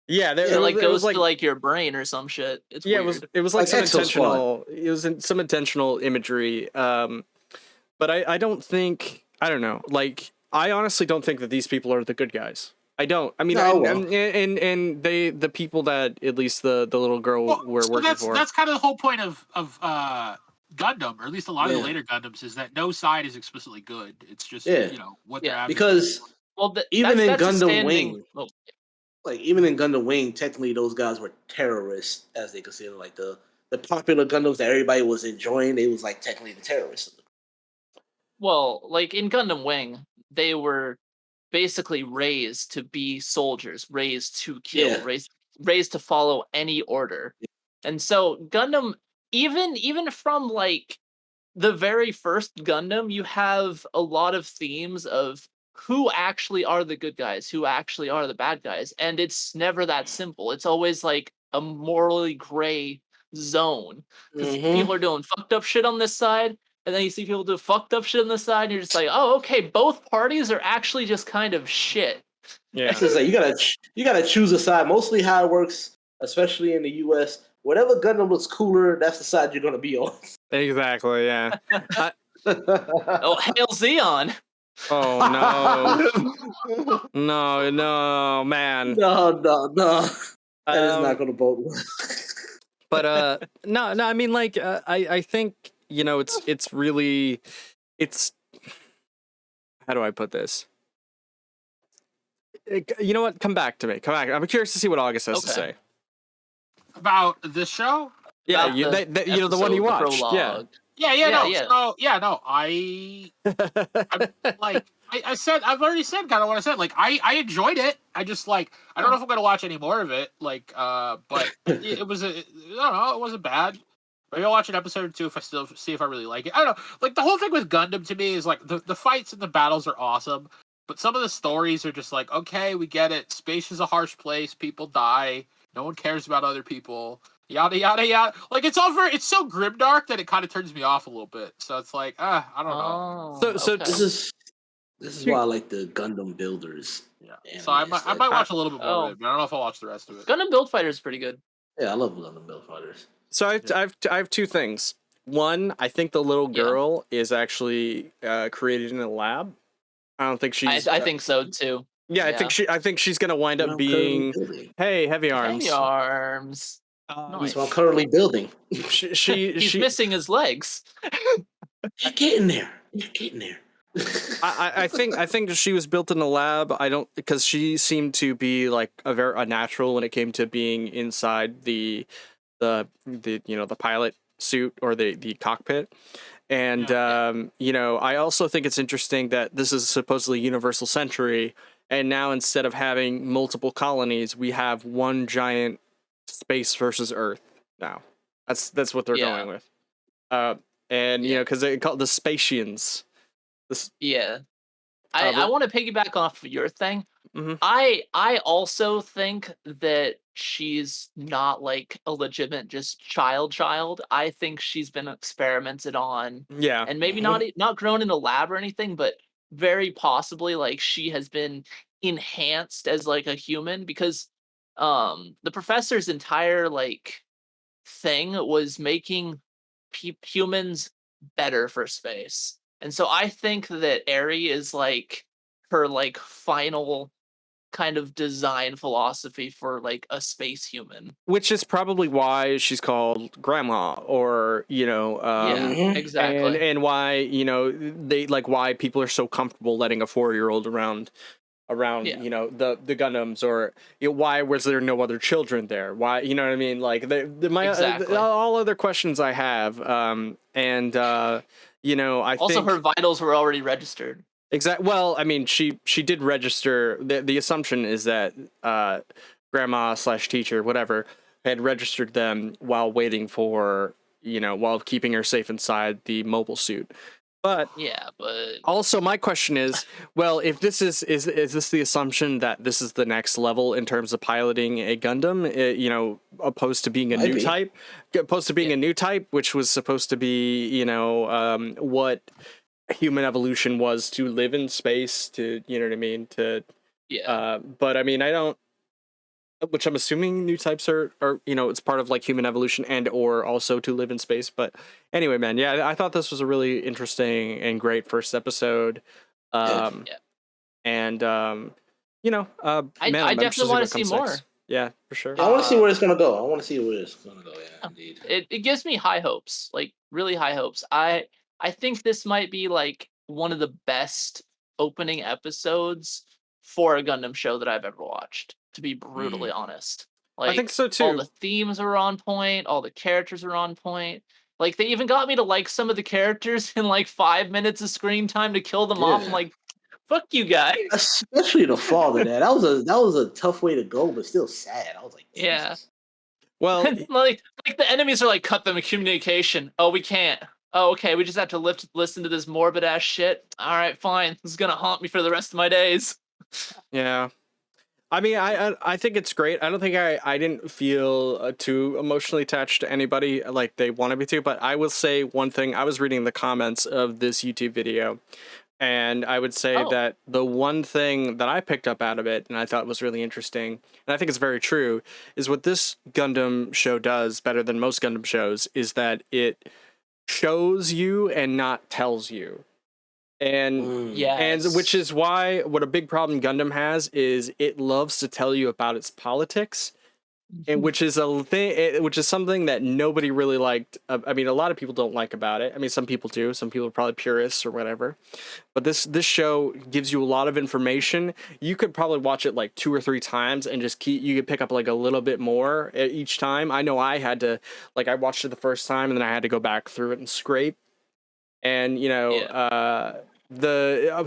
Yeah, it like goes to like your brain or some shit. It's weird. It was like some intentional. It was some intentional imagery. But I don't think, I don't know, like. I honestly don't think that these people are the good guys. I don't. I mean, and the people that at least the little girl were working for. That's kind of the whole point of Gundam, or at least a lot of the later Gundams, is that no side is explicitly good. It's just what they're after. Because even in Gundam Wing, even in Gundam Wing, technically those guys were terrorists, as they consider like the popular Gundams that everybody was enjoying. They was like technically the terrorists. Well, like in Gundam Wing, they were basically raised to be soldiers, raised to kill, raised to follow any order. And so Gundam, even from like the very first Gundam, you have a lot of themes of who actually are the good guys, who actually are the bad guys. And it's never that simple. It's always like a morally gray zone. Because people are doing fucked up shit on this side, and then you see people do fucked up shit on the side, and you're just like, oh, okay, both parties are actually just kind of shit. Yeah. It's just like you gotta choose a side. Mostly how it works, especially in the US, whatever Gundam looks cooler, that's the side you're gonna be on. Exactly, yeah. Oh, hail Xeon. Oh no. No, man. No. That is not gonna bode well. But no, I mean, like, I think, it's really, how do I put this? You know what? Come back to me. Come back. I'm curious to see what August has to say. About this show? Yeah, the one you watched. Prologue. I said, I've already said kind of what I said. Like, I enjoyed it. I just like, I don't know if I'm gonna watch any more of it. Like, but it was I don't know, it wasn't bad. Maybe I'll watch an episode or two if I still see if I really like it. I don't know. Like the whole thing with Gundam to me is like the fights and the battles are awesome, but some of the stories are just like, okay, we get it. Space is a harsh place. People die. No one cares about other people. Yada yada yada. Like it's so grimdark that it kind of turns me off a little bit. So it's like, I don't know. So okay. This is why I like the Gundam Builders. Yeah. So I might watch a little bit more of it, but I don't know if I'll watch the rest of it. Gundam Build Fighter is pretty good. Yeah, I love Gundam Build Fighters. So I have two things. One, I think the little girl is actually created in a lab. I don't think she's. I think so too. Yeah, I think she's gonna wind up being. Hey, heavy arms. Heavy arms. That's what I'm currently building. He's missing his legs. You're getting there. You're getting there. I think she was built in a lab. Because she seemed to be like a natural when it came to being inside the pilot suit or the cockpit. And I also think it's interesting that this is supposedly universal century, and now instead of having multiple colonies, we have one giant space versus Earth now. That's what they're going with. Because they call it the Spatians. I want to piggyback off of your thing. Mm-hmm. I also think that she's not like a legitimate just child. I think she's been experimented on. Yeah. And maybe not grown in a lab or anything, but very possibly like she has been enhanced as like a human, because the professor's entire like thing was making humans better for space. And so I think that Eri is like her like final kind of design philosophy for like a space human, which is probably why she's called grandma, or exactly, and why they like why people are so comfortable letting a 4-year-old around the Gundams, or why was there no other children there, why, you know what I mean, like all other questions I have, I also think her vitals were already registered. Exactly. Well, I mean, she did register. The assumption is that grandma / teacher, whatever, had registered them while waiting for, while keeping her safe inside the mobile suit. But also my question is, well, if this is this the assumption that this is the next level in terms of piloting a Gundam, opposed to being a new type, a new type, which was supposed to be, what human evolution was to live in space, to, you know what I mean, but I mean, I don't, which I'm assuming new types are it's part of like human evolution and or also to live in space. But anyway, man, I thought this was a really interesting and great first episode. I definitely want to see more. Yeah, for sure. I want to see where it's gonna go. Yeah, indeed. It gives me high hopes, like really high hopes. I think this might be like one of the best opening episodes for a Gundam show that I've ever watched, to be brutally honest. Like, I think so too. All the themes are on point, all the characters are on point. Like, they even got me to like some of the characters in like 5 minutes of screen time to kill them off. I'm like, fuck you guys. Especially the fall of that. That was a tough way to go, but still sad. I was like, Jesus. Yeah. Well, like the enemies are like, cut them communication. Oh, we can't. Oh, okay, we just have to listen to this morbid ass shit. All right, fine. This is gonna haunt me for the rest of my days. Yeah. I mean, I think it's great. I don't think I didn't feel too emotionally attached to anybody like they wanted me to, but I will say one thing. I was reading the comments of this YouTube video, and I would say that the one thing that I picked up out of it, and I thought was really interesting, and I think it's very true, is what this Gundam show does better than most Gundam shows, is that it shows you and not tells you. And which is why what a big problem Gundam has is it loves to tell you about its politics, and which is something that nobody really liked. I mean, a lot of people don't like about it. I mean, some people do. Some people are probably purists or whatever. But this show gives you a lot of information. You could probably watch it like 2 or 3 times and you could pick up like a little bit more each time. I know I had to, like, I watched it the first time and then I had to go back through it and scrape. And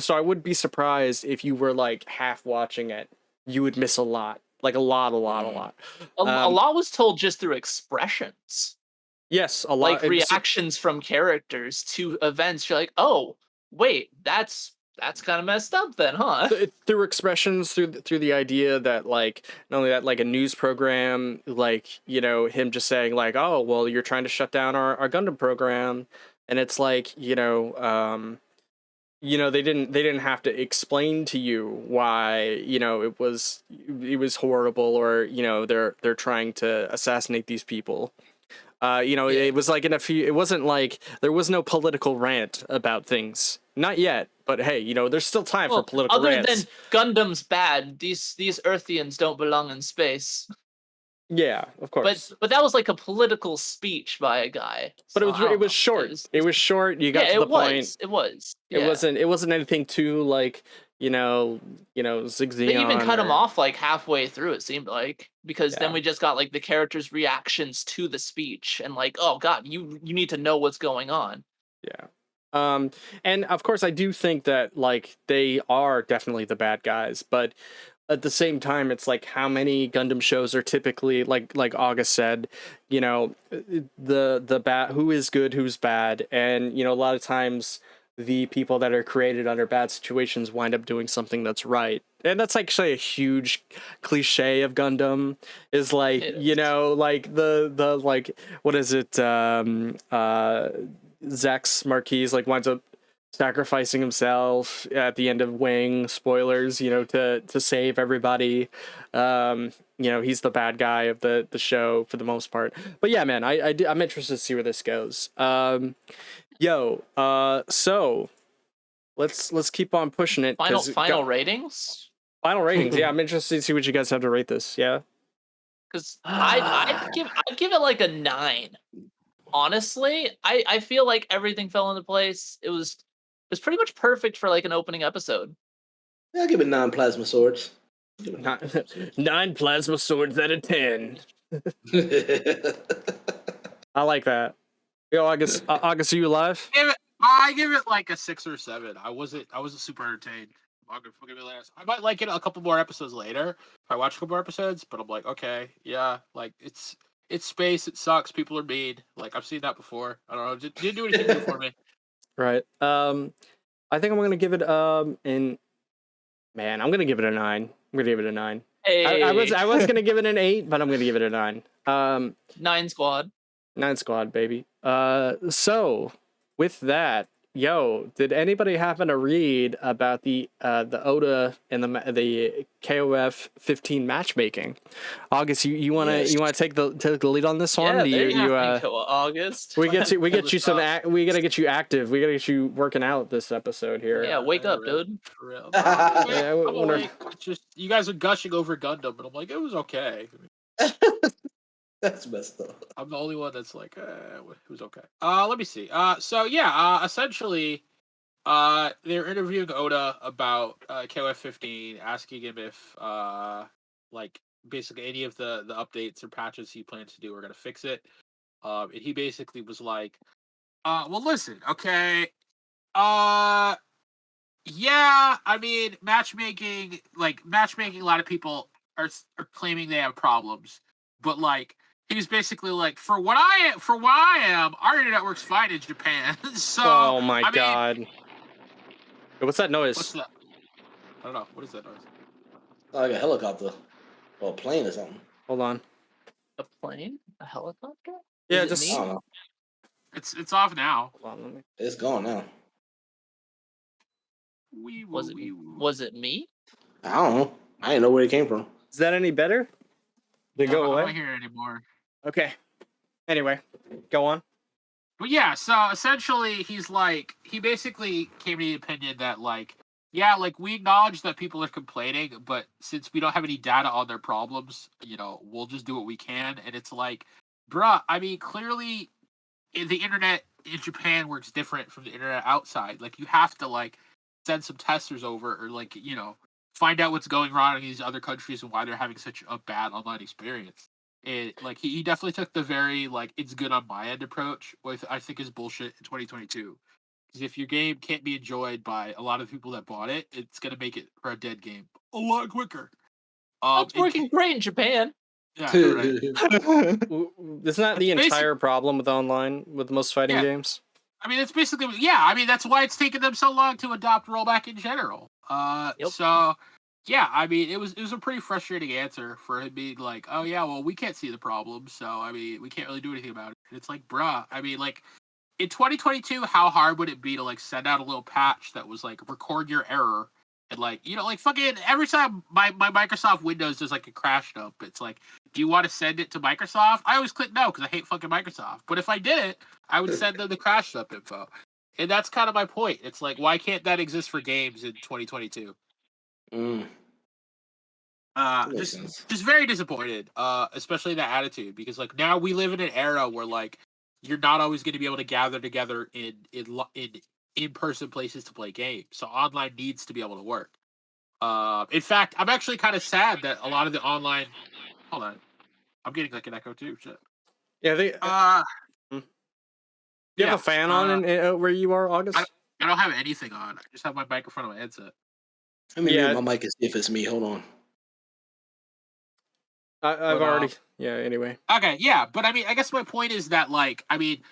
so I would be surprised if you were like half watching it, you would miss a lot. Like a lot. A lot was told just through expressions. Yes, a lot. Like reactions from characters to events. You're like, oh, wait, that's kind of messed up then, huh? Through expressions, through the idea that, like, not only that, like a news program, like, you know, him just saying like, oh, well, you're trying to shut down our Gundam program, and it's like, they didn't have to explain to you why, it was horrible, or they're trying to assassinate these people. It was like it wasn't like there was no political rant about things. Not yet, but hey, there's still time for political rants. Other than Gundam's bad, these Earthians don't belong in space. Yeah, of course. But that was like a political speech by a guy. But it was short. It was short. You got to the point. It was. Yeah. It wasn't anything too like, zigzag. They even cut him off like halfway through, it seemed like, because then we just got like the characters' reactions to the speech, and like, oh god, you need to know what's going on. Yeah. And of course I do think that like they are definitely the bad guys, but at the same time, it's like how many Gundam shows are typically like August said, the bad, who is good, who's bad, and a lot of times the people that are created under bad situations wind up doing something that's right. And that's actually a huge cliche of Gundam, is like, like the like, what is it? Zax Marquise like winds up sacrificing himself at the end of Wing, spoilers, to save everybody. He's the bad guy of the show for the most part. But yeah, man, I'm interested to see where this goes. So let's keep on pushing it. Final ratings? Final ratings, yeah. I'm interested to see what you guys have to rate this, yeah? Because I'd give it like a 9. Honestly, I feel like everything fell into place. It was pretty much perfect for like an opening episode. Yeah, I'll give it 9 plasma swords. 9 plasma swords out of 10. I like that. Yo, August, are you alive? I give it like a 6 or 7. I wasn't super entertained. I might like it a couple more episodes later if I watch a couple more episodes, but I'm like, okay, yeah, like it's space, it sucks, people are mean. Like I've seen that before. I don't know, didn't do anything new for me. Right. I think I'm gonna give it I'm gonna give it a 9. I'm gonna give it a 9. Hey. I was gonna give it an 8, but I'm gonna give it a 9. 9 squad. 9 squad, baby. So with that, did anybody happen to read about the Oda and the KOF-15 matchmaking? August, you wanna take the lead on this one? Yeah, August. We get you some. We gotta get you active. We gotta get you working out this episode here. Yeah, wake up, dude. For real. Yeah, just you guys are gushing over Gundam, but I'm like, it was okay. That's messed up. I'm the only one that's like, it was okay. Let me see. Essentially, they're interviewing Oda about KOF-15, asking him if, like, basically any of the updates or patches he plans to do are gonna fix it. And he basically was like, well, listen, okay, yeah, I mean, matchmaking, a lot of people are claiming they have problems, but like. He was basically like, for what I am, our internet works fine in Japan. So, oh my god. What's that noise? What's that? I don't know. What is that noise? Like a helicopter. Or a plane or something. Hold on. A plane? A helicopter? Yeah, I don't know. It's off now. Hold on, it's gone now. Was it me? I don't know. I didn't know where it came from. Is that any better? Did it go away? I don't hear it anymore. Okay. Anyway, go on. But yeah, so essentially he basically came to the opinion that like, yeah, like we acknowledge that people are complaining, but since we don't have any data on their problems, we'll just do what we can. And it's like, bruh, I mean, clearly the internet in Japan works different from the internet outside. Like you have to like send some testers over or like, find out what's going wrong in these other countries and why they're having such a bad online experience. It like he definitely took the very like it's good on my end approach, which I think is bullshit in 2022. Because if your game can't be enjoyed by a lot of people that bought it, it's gonna make it for a dead game a lot quicker. It's working great in Japan. Yeah, right. Isn't that the entire problem with online with most fighting games? I mean, it's basically I mean, that's why it's taken them so long to adopt rollback in general. So yeah, I mean, it was a pretty frustrating answer for him being like, oh yeah, well we can't see the problem, so I mean we can't really do anything about it. And it's like, bruh, I mean, like in 2022, how hard would it be to like send out a little patch that was like record your error and like like fucking every time my Microsoft Windows does like a crash dump, it's like, do you want to send it to Microsoft? I always click no because I hate fucking Microsoft. But if I did it, I would send them the crash dump info. And that's kind of my point. It's like, why can't that exist for games in 2022? Just very disappointed, especially that attitude, because like now we live in an era where like you're not always going to be able to gather together in person places to play games. So online needs to be able to work. In fact, I'm actually kind of sad that a lot of the online. Hold on, I'm getting like an echo too. Shit. Yeah, they. You have a fan on where you are, August? I don't have anything on. I just have my microphone on my headset. Let me mute my mic and see if it's me. Hold on. I've already. Yeah. Anyway. Okay. Yeah, but I mean, I guess my point is that like, I mean,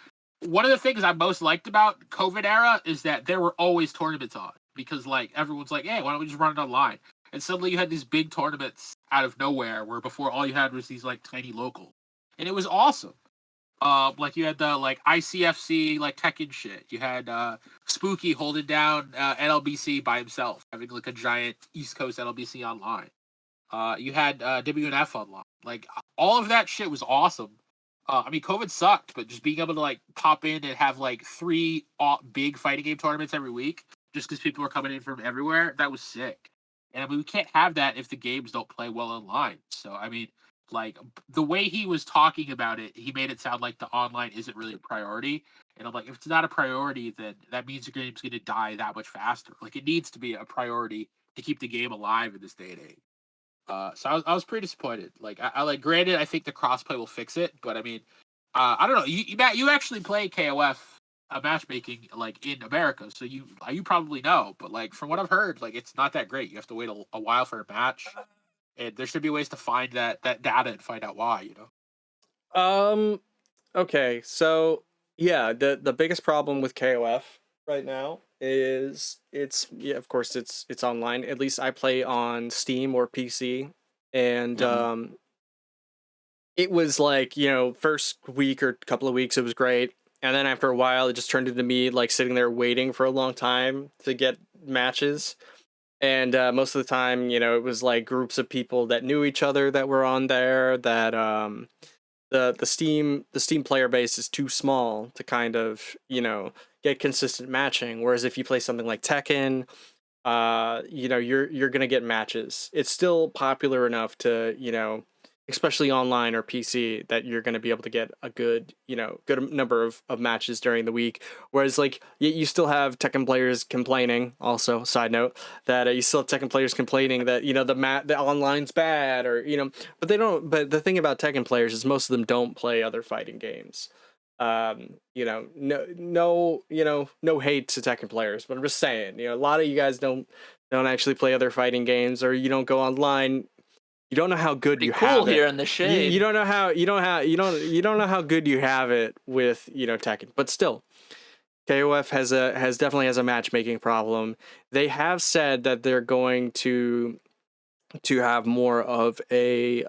one of the things I most liked about COVID era is that there were always tournaments on, because like everyone's like, hey, why don't we just run it online? And suddenly you had these big tournaments out of nowhere, where before all you had was these like tiny local, and it was awesome. Like you had the like ICFC like Tekken shit. You had Spooky holding down NLBC by himself, having like a giant East Coast NLBC online. You had WNF online. Like all of that shit was awesome. I mean, COVID sucked, but just being able to like pop in and have like 3 big fighting game tournaments every week, just because people were coming in from everywhere, that was sick. And I mean, we can't have that if the games don't play well online. So I mean, like the way he was talking about it, he made it sound like the online isn't really a priority. And I'm like, if it's not a priority, then that means your game's going to die that much faster. Like it needs to be a priority to keep the game alive in this day and age. So I was pretty disappointed. Like I like, granted, I think the crossplay will fix it, but I mean, I don't know. Matt, you actually play KOF matchmaking like in America, so you probably know. But like from what I've heard, like it's not that great. You have to wait a while for a match, and there should be ways to find that data and find out why. You know. Okay. So yeah, the biggest problem with KOF right now is of course it's online. At least I play on Steam or PC, and it was like, first week or couple of weeks it was great, and then after a while it just turned into me like sitting there waiting for a long time to get matches, and most of the time it was like groups of people that knew each other that were on there, that the Steam player base is too small to kind of get consistent matching. Whereas if you play something like Tekken, you're gonna get matches. It's still popular enough to especially online or PC, that you're gonna be able to get a good good number of matches during the week. Whereas like you still have Tekken players complaining. Also, side note, that you still have Tekken players complaining that the online's bad, or but they don't. But the thing about Tekken players is most of them don't play other fighting games. No hate to Tekken players, but I'm just saying, a lot of you guys don't actually play other fighting games, or you don't go online. You don't know how good you have it here in the shade. You don't know how you don't know how good you have it with Tekken. But still, KOF definitely has a matchmaking problem. They have said that they're going to have more of a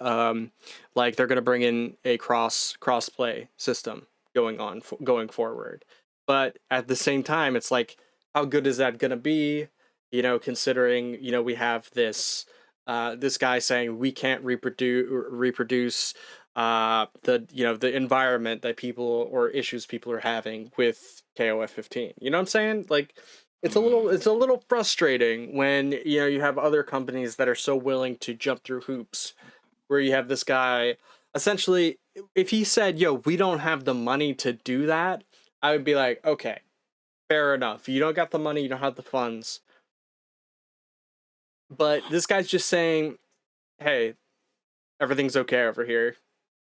like they're going to bring in a cross-play system going forward. But at the same time, it's like, how good is that going to be? Considering we have this guy saying we can't reproduce the environment that people, or issues people are having with KOF 15. You know what I'm saying? Like, it's a little frustrating when you have other companies that are so willing to jump through hoops, where you have this guy essentially, if he said, yo, we don't have the money to do that, I would be like, okay, fair enough. You don't got the money, you don't have the funds. But this guy's just saying, hey, everything's okay over here.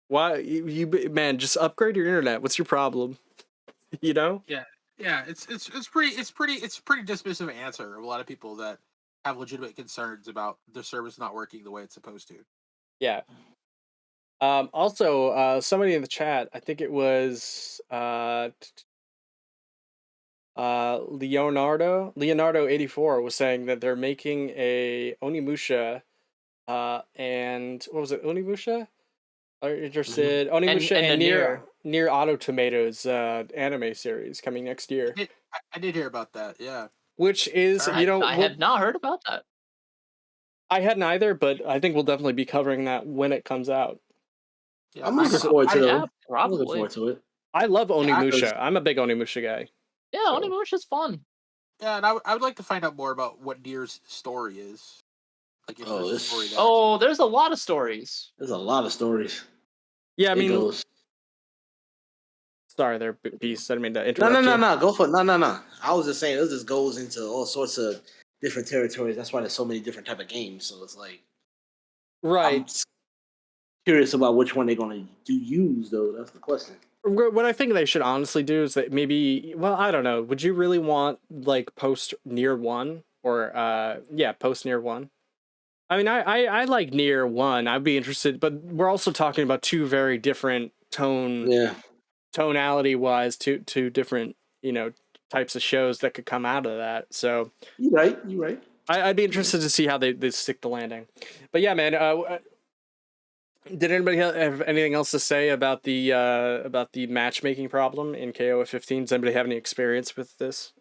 Why you man, just upgrade your internet. What's your problem? Yeah. Yeah, it's pretty dismissive answer of a lot of people that have legitimate concerns about their service not working the way it's supposed to. Yeah. Also, somebody in the chat, I think it was Leonardo84 was saying that they're making a Onimusha, and what was it? Onimusha? Are you interested? Onimusha and Near Auto Tomatoes anime series coming next year. I did hear about that. Yeah. Which is, I have not heard about that. I hadn't either, but I think we'll definitely be covering that when it comes out. Yeah, I'm looking forward to it. Yeah, probably. I'm looking forward to it. I love Onimusha. I'm a big Onimusha guy. Yeah, so. Onimusha's fun. Yeah, and I would like to find out more about what Nier's story is. Like, if there's a story there. There's a lot of stories. There's a lot of stories. Yeah, I mean... Sorry there, Beast. I didn't mean to interrupt you. No. Go for it. No. I was just saying, this just goes into all sorts of different territories. That's why there's so many different type of games. So it's like... Right. I'm curious about which one they're going to use, though. That's the question. What I think they should honestly do is that maybe... Well, I don't know. Would you really want, like, post Nier 1? Or, post Nier 1? I mean, I like Nier 1. I'd be interested. But we're also talking about two very different tonality-wise, two different, types of shows that could come out of that. So you're right. I'd be interested to see how they stick the landing. But yeah, man. Did anybody have anything else to say about the matchmaking problem in KOF15? Does anybody have any experience with this?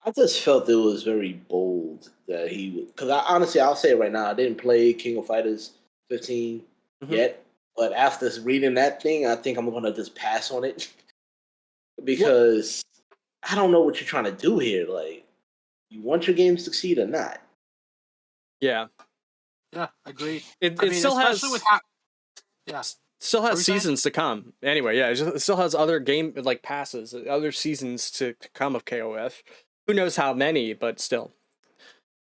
I just felt it was very bold that he would. Because honestly, I'll say it right now. I didn't play King of Fighters 15 yet. But after reading that thing, I think I'm going to just pass on it. Because I don't know what you're trying to do here. Like, you want your game to succeed or not? Yeah. Yeah, agreed. It still has... Still has seasons to come. Anyway, yeah, it still has other game, like, passes, other seasons to come of KOF. Who knows how many, but still.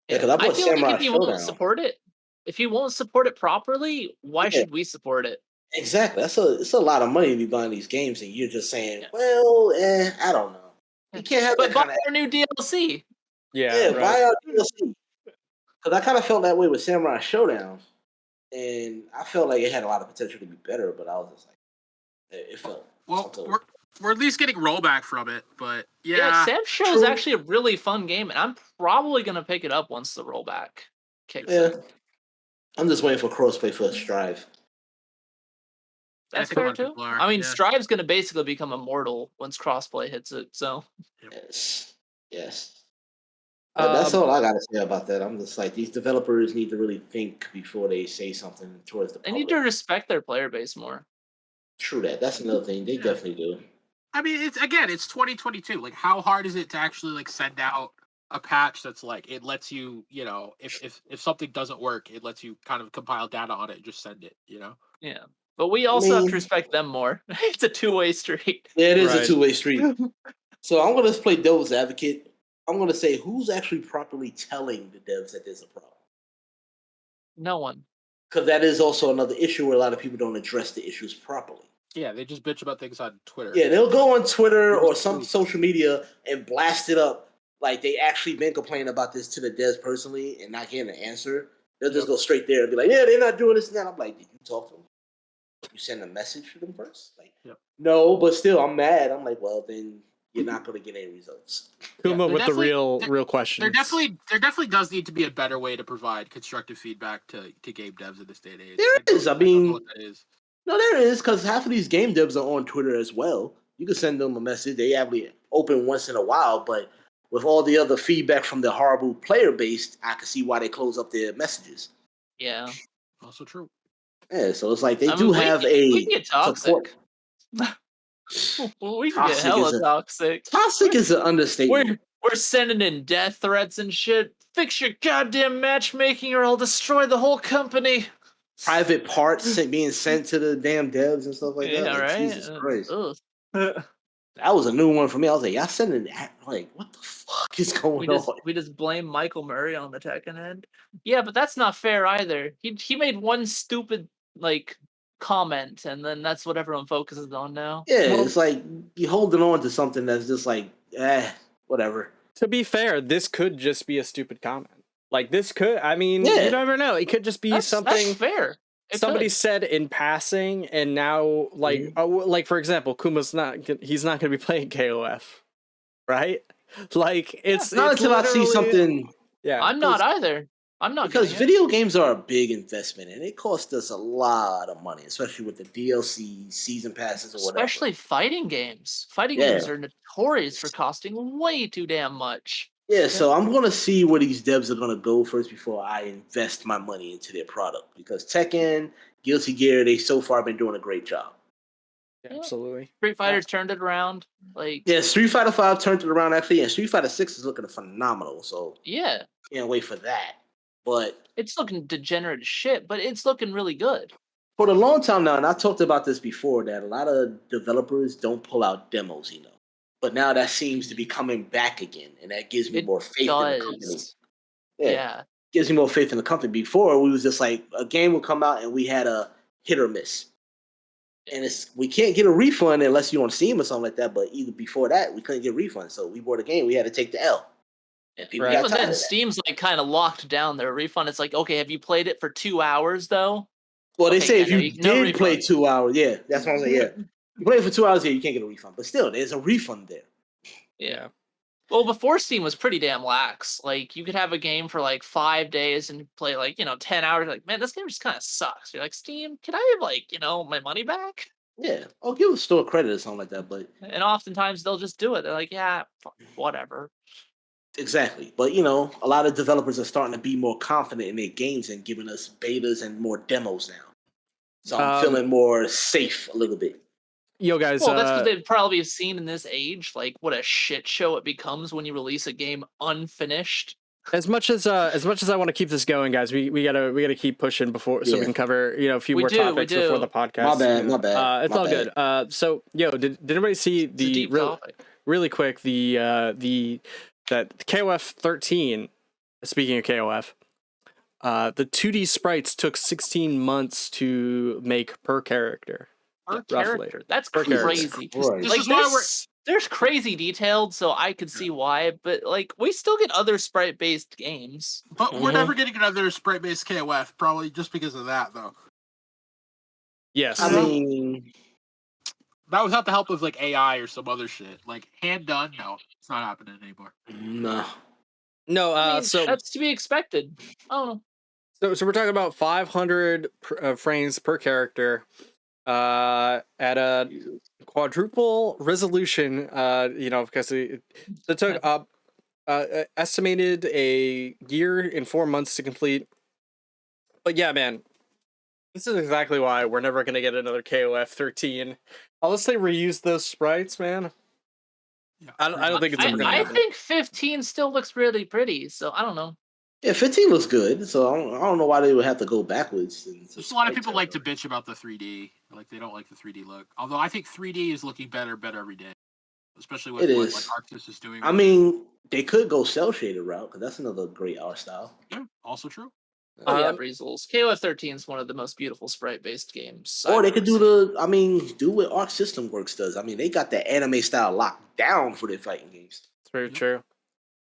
Yeah, because I feel like if you won't support it, if you won't support it properly, why should we support it? Exactly. It's a lot of money to be buying these games, and you're just saying, well, I don't know. You can't have that kind of... buy our new DLC. Yeah, buy our DLC. Because I kind of felt that way with Samurai Showdown, and I felt like it had a lot of potential to be better, but I was just like, it felt... Well, we're at least getting rollback from it, but yeah. Sam Show is actually a really fun game, and I'm probably going to pick it up once the rollback kicks in. I'm just waiting for crossplay for Strive. That's fair too. I mean, Strive's going to basically become immortal once crossplay hits it, so... Yes. That's all I got to say about that. I'm just like, these developers need to really think before they say something towards the public. They need to respect their player base more. True that. That's another thing. They definitely do. I mean, it's 2022. Like, how hard is it to actually, like, send out a patch that's like, it lets you, if something doesn't work, it lets you kind of compile data on it and just send it, Yeah. But we also have to respect them more. It's a two-way street. Yeah, it is a two-way street. So I'm going to play devil's advocate. I'm going to say, who's actually properly telling the devs that there's a problem? No one. Because that is also another issue where a lot of people don't address the issues properly. Yeah, they just bitch about things on Twitter. Yeah, they'll go on Twitter or some social media and blast it up like they actually been complaining about this to the devs personally and not getting an answer. They'll just go straight there and be like, yeah, they're not doing this and that. I'm like, did you talk to them? You send a message to them first? Like, no, but still, I'm mad. I'm like, well, then you're not going to get any results. Kuma with the real questions. There definitely does need to be a better way to provide constructive feedback to game devs in this day and age. There is. I mean, what that is. No, there is, because half of these game devs are on Twitter as well. You can send them a message. They actually open once in a while, but with all the other feedback from the horrible player base, I can see why they close up their messages. Yeah. Also true. Yeah, so it's like they have we can get toxic. We can get hella toxic. Toxic is an understatement. We're sending in death threats and shit. Fix your goddamn matchmaking or I'll destroy the whole company. Private parts being sent to the damn devs and stuff like that. Yeah, like, right? Jesus Christ. That was a new one for me. I was like, y'all sending that? Like, what the fuck is going on? We just blame Michael Murray on the Tekken end. Yeah, but that's not fair either. He made one stupid, comment, and then that's what everyone focuses on now. Yeah, it's like, you're holding on to something that's just like, whatever. To be fair, this could just be a stupid comment. Like, this could, I mean, you never know. It could just be something. That's fair. somebody said in passing, and now like for example, Kuma's he's not going to be playing KOF, right? Like it's not until I see something. Yeah, I'm not either. I'm not, because video games are a big investment and it costs us a lot of money, especially with the DLC, season passes, or whatever. Especially fighting games. Fighting games are notorious for costing way too damn much. Yeah, so I'm gonna see where these devs are gonna go first before I invest my money into their product, because Tekken, Guilty Gear, they so far been doing a great job. Yeah, absolutely. Street Fighter's turned it around. Street Fighter 5 turned it around actually, and Street Fighter 6 is looking phenomenal. So can't wait for that. But it's looking degenerate as shit, but it's looking really good. For a long time now, and I talked about this before, that a lot of developers don't pull out demos, But now that seems to be coming back again, and that gives me more faith in the company. Yeah. Gives me more faith in the company. Before, we was just like, a game would come out and we had a hit or miss. And we can't get a refund unless you're on Steam or something like that, but either before that, we couldn't get a refund. So we bought a game, we had to take the L. And people got tired of that. Steam's kind of locked down their refund. It's like, okay, have you played it for 2 hours, though? Well, they say if you did play 2 hours, that's what I'm saying, You play it for 2 hours here, you can't get a refund. But still, there's a refund there. Yeah. Well, before Steam was pretty damn lax. Like, you could have a game for 5 days and play 10 hours. Like, man, this game just kind of sucks. You're like, Steam, can I have my money back? Yeah, I'll give a store credit or something like that. But oftentimes they'll just do it. They're like, yeah, whatever. Exactly. But, a lot of developers are starting to be more confident in their games and giving us betas and more demos now. So I'm feeling more safe a little bit. Yo, guys. Well, that's because they've probably seen in this age, what a shit show it becomes when you release a game unfinished. As much as I want to keep this going, guys, we gotta keep pushing so we can cover a few more topics before the podcast. My bad. It's all good. So did anybody see really quick that KOF 13? Speaking of KOF, the 2D sprites took 16 months to make per character. Character. That's crazy. This is why there's crazy detailed, so I could see why, but we still get other sprite-based games. But we're never getting another sprite-based KOF, probably just because of that, though. Yes. I mean, that was without the help of AI or some other shit. Hand done, no, it's not happening anymore. No. So that's to be expected. I don't know. So we're talking about 500 frames per character. At a quadruple resolution, because it took estimated a year and 4 months to complete. But yeah, man, this is exactly why we're never gonna get another KOF 13 unless they reuse those sprites, man. Yeah, I don't think it's ever gonna happen. I think 15 still looks really pretty, so I don't know. Yeah, 15 looks good, so I don't know why they would have to go backwards. Just a lot of people like to bitch about the 3D. They don't like the 3D look. Although I think 3D is looking better every day. Especially with what Arctis is doing. I mean, they could go cell shaded route, because that's another great art style. Yeah, also true. Breezels. KOF 13 is one of the most beautiful sprite-based games. Or they could do do what Arc System Works does. I mean, they got the anime style locked down for their fighting games. It's very true.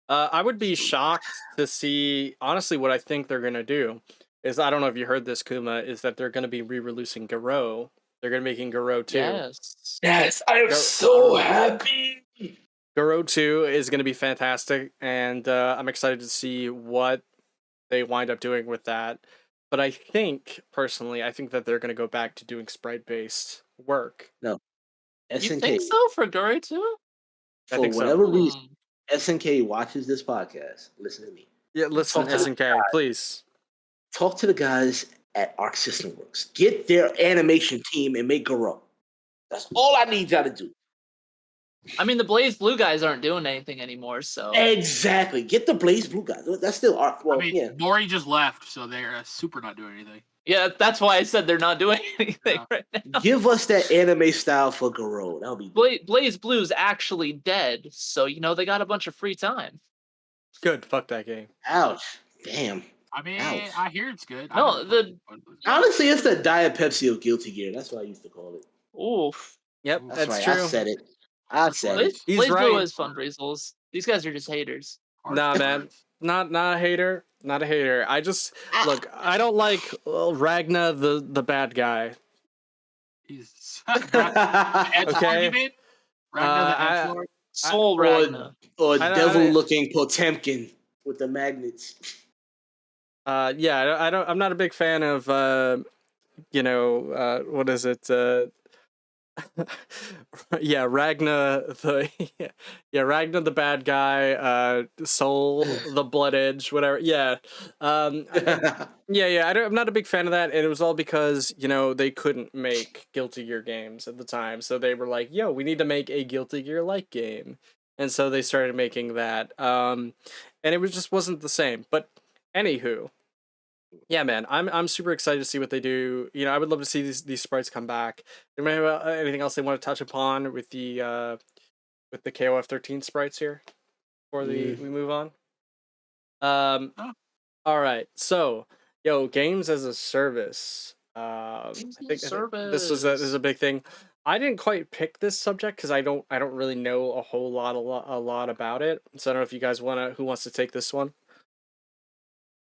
I would be shocked to see, honestly, what I think they're going to do is, I don't know if you heard this, Kuma, is that they're going to be re-releasing Garou. They're going to be making Garou 2. Yes, I am so happy. Garou 2 is going to be fantastic, and I'm excited to see what they wind up doing with that. But I think, personally, I think that they're going to go back to doing sprite-based work. No. SNK. You think so for Garou 2? For whatever reason. SNK watches this podcast. Listen to me. Yeah, listen, SNK, please. Talk to the guys at Arc System Works. Get their animation team and make Garou. That's all I need y'all to do. I mean, the Blaze Blue guys aren't doing anything anymore, so... Exactly. Get the Blaze Blue guys. That's still Arc. Well, Mori just left, so they're super not doing anything. Yeah, that's why I said they're not doing anything right now. Give us that anime style for Garou. That'll be Blaze Blue's actually dead, so they got a bunch of free time. Good, fuck that game. Ouch. Damn. I mean, I hear it's good. No, honestly, it's the Diet Pepsi of Guilty Gear. That's what I used to call it. Oof. Yep, that's right. true. I said it. Blaze Blue is fun, Breezels. These guys are just haters. Nah, man. not a hater. Not a hater. I just look. I don't like Ragna the bad guy. He's Okay. You mean? Ragnar the Edgelord? Soul Ragna. Or devil-looking Potemkin with the magnets. Yeah, I'm not a big fan of what is it? Yeah, Ragna Ragna the bad guy, Soul the Blood Edge, whatever. Yeah. I'm not a big fan of that, and it was all because, they couldn't make Guilty Gear games at the time. So they were like, "Yo, we need to make a Guilty Gear like game." And so they started making that. And it wasn't the same. But anywho, yeah, man, I'm super excited to see what they do. I would love to see these sprites come back. Do you have anything else they want to touch upon with the KOF13 sprites here before we move on? All right, so games as a service. I think this is a big thing. I didn't quite pick this subject because I don't really know a whole lot about it. So I don't know if you guys who wants to take this one.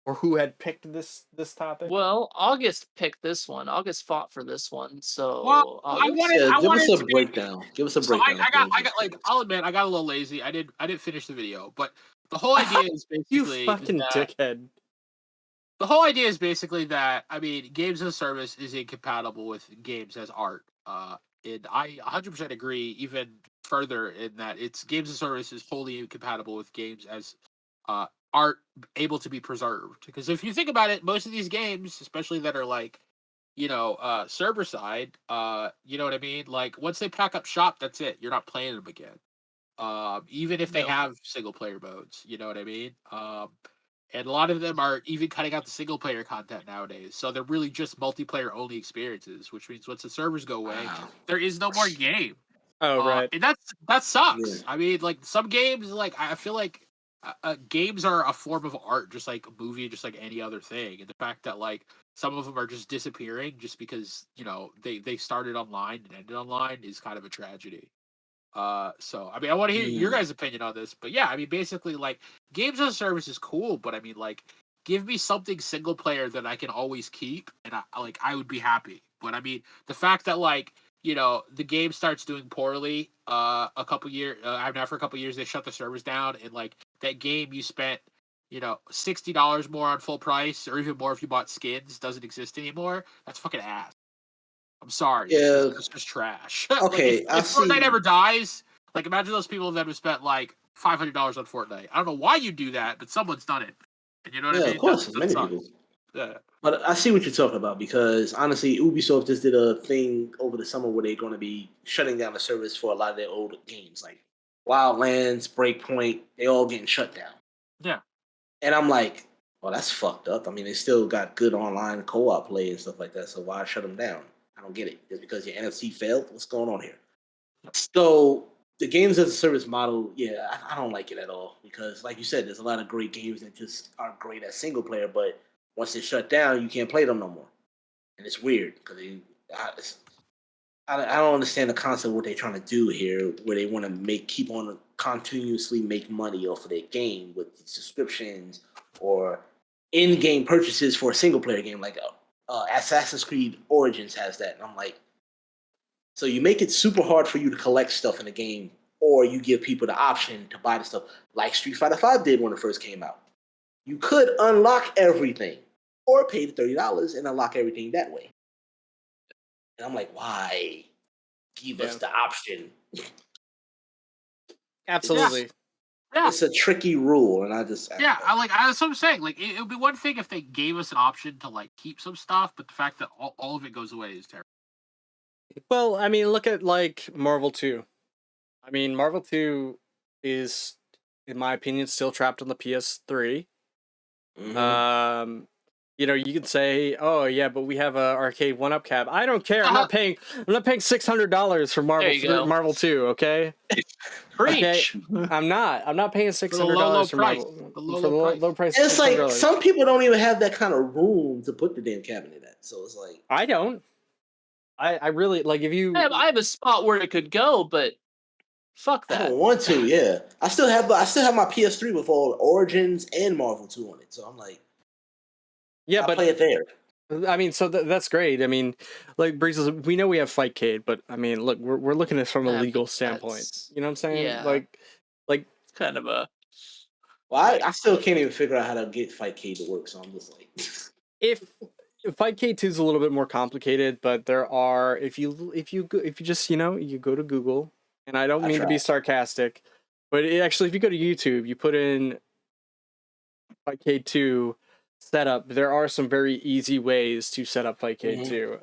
Or who had picked this topic? Well, August picked this one. August fought for this one, so give us a breakdown. Give us a breakdown. I'll admit, I got a little lazy. I didn't finish the video, but the whole idea is basically you fucking dickhead. The whole idea is basically that games as a service is incompatible with games as art. And I 100% agree. Even further, in that it's games as a service is wholly incompatible with games as art able to be preserved. Because if you think about it, most of these games, especially that are server side, you know what I mean? Like once they pack up shop, that's it. You're not playing them again. Even if they have single player modes, you know what I mean? And a lot of them are even cutting out the single player content nowadays. So they're really just multiplayer only experiences, which means once the servers go away, there is no more game. Oh, right. And that sucks. Yeah. Some games, I feel like games are a form of art, just like a movie, just like any other thing. And the fact that some of them are just disappearing just because they started online and ended online is kind of a tragedy. So I want to hear your guys' opinion on this, but yeah, basically games as a service is cool, but give me something single player that I can always keep, and I would be happy. But the fact that the game starts doing poorly a couple years after a couple years they shut the servers down, and that game you spent $60 more on full price or even more if you bought skins doesn't exist anymore. That's fucking ass. I'm sorry. Yeah, it's just trash. Okay, if Fortnite ever dies, imagine those people that have spent $500 on Fortnite. I don't know why you do that, but someone's done it. And you know what I mean? Of course, there's many people. Yeah. But I see what you're talking about, because honestly, Ubisoft just did a thing over the summer where they're going to be shutting down the service for a lot of their old games, like Wildlands, Breakpoint. They all getting shut down. Yeah. And I'm like, well, that's fucked up. They still got good online co-op play and stuff like that. So why shut them down? I don't get it. Just because your NFC failed? What's going on here? So the games as a service model, I don't like it at all, because like you said, there's a lot of great games that just aren't great as single player, but once they shut down, you can't play them no more. And it's weird because I don't understand the concept of what they're trying to do here, where they want to keep on continuously make money off of their game with subscriptions or in-game purchases for a single player game, like Assassin's Creed Origins has that. And I'm like, so you make it super hard for you to collect stuff in the game, or you give people the option to buy the stuff like Street Fighter V did when it first came out. You could unlock everything or pay the $30 and unlock everything that way. And I'm like, why give us the option? Absolutely. It's a tricky rule, and that's what I'm saying. It would be one thing if they gave us an option to keep some stuff, but the fact that all of it goes away is terrible. Well, look at Marvel 2. Marvel 2 is, in my opinion, still trapped on the PS3. Mm-hmm. You could say, "Oh yeah, but we have a arcade one-up cab." I don't care. I'm not paying $600 for Marvel 2. Okay. Preach. Okay? I'm not paying $600 for Marvel. For the low price. And it's some people don't even have that kind of room to put the damn cabinet at. So it's I don't. I really if you. I have a spot where it could go, but Fuck I that. don't want to. Yeah, I still have my PS3 with all Origins and Marvel 2 on it. So I'm like, yeah, I but play it there. I mean, so that's great. I mean, like Breezes, we know we have Fightcade, but I mean, look, we're looking at it from a legal standpoint. You know what I'm saying? Yeah. Like It's kind of a. Well, I still can't even figure out how to get Fightcade to work. So I'm just like, if Fightcade 2 is a little bit more complicated, but there are if you just you go to Google, and I don't mean to be sarcastic, but actually if you go to YouTube, you put in Fightcade 2 setup, there are some very easy ways to set up Fightcade 2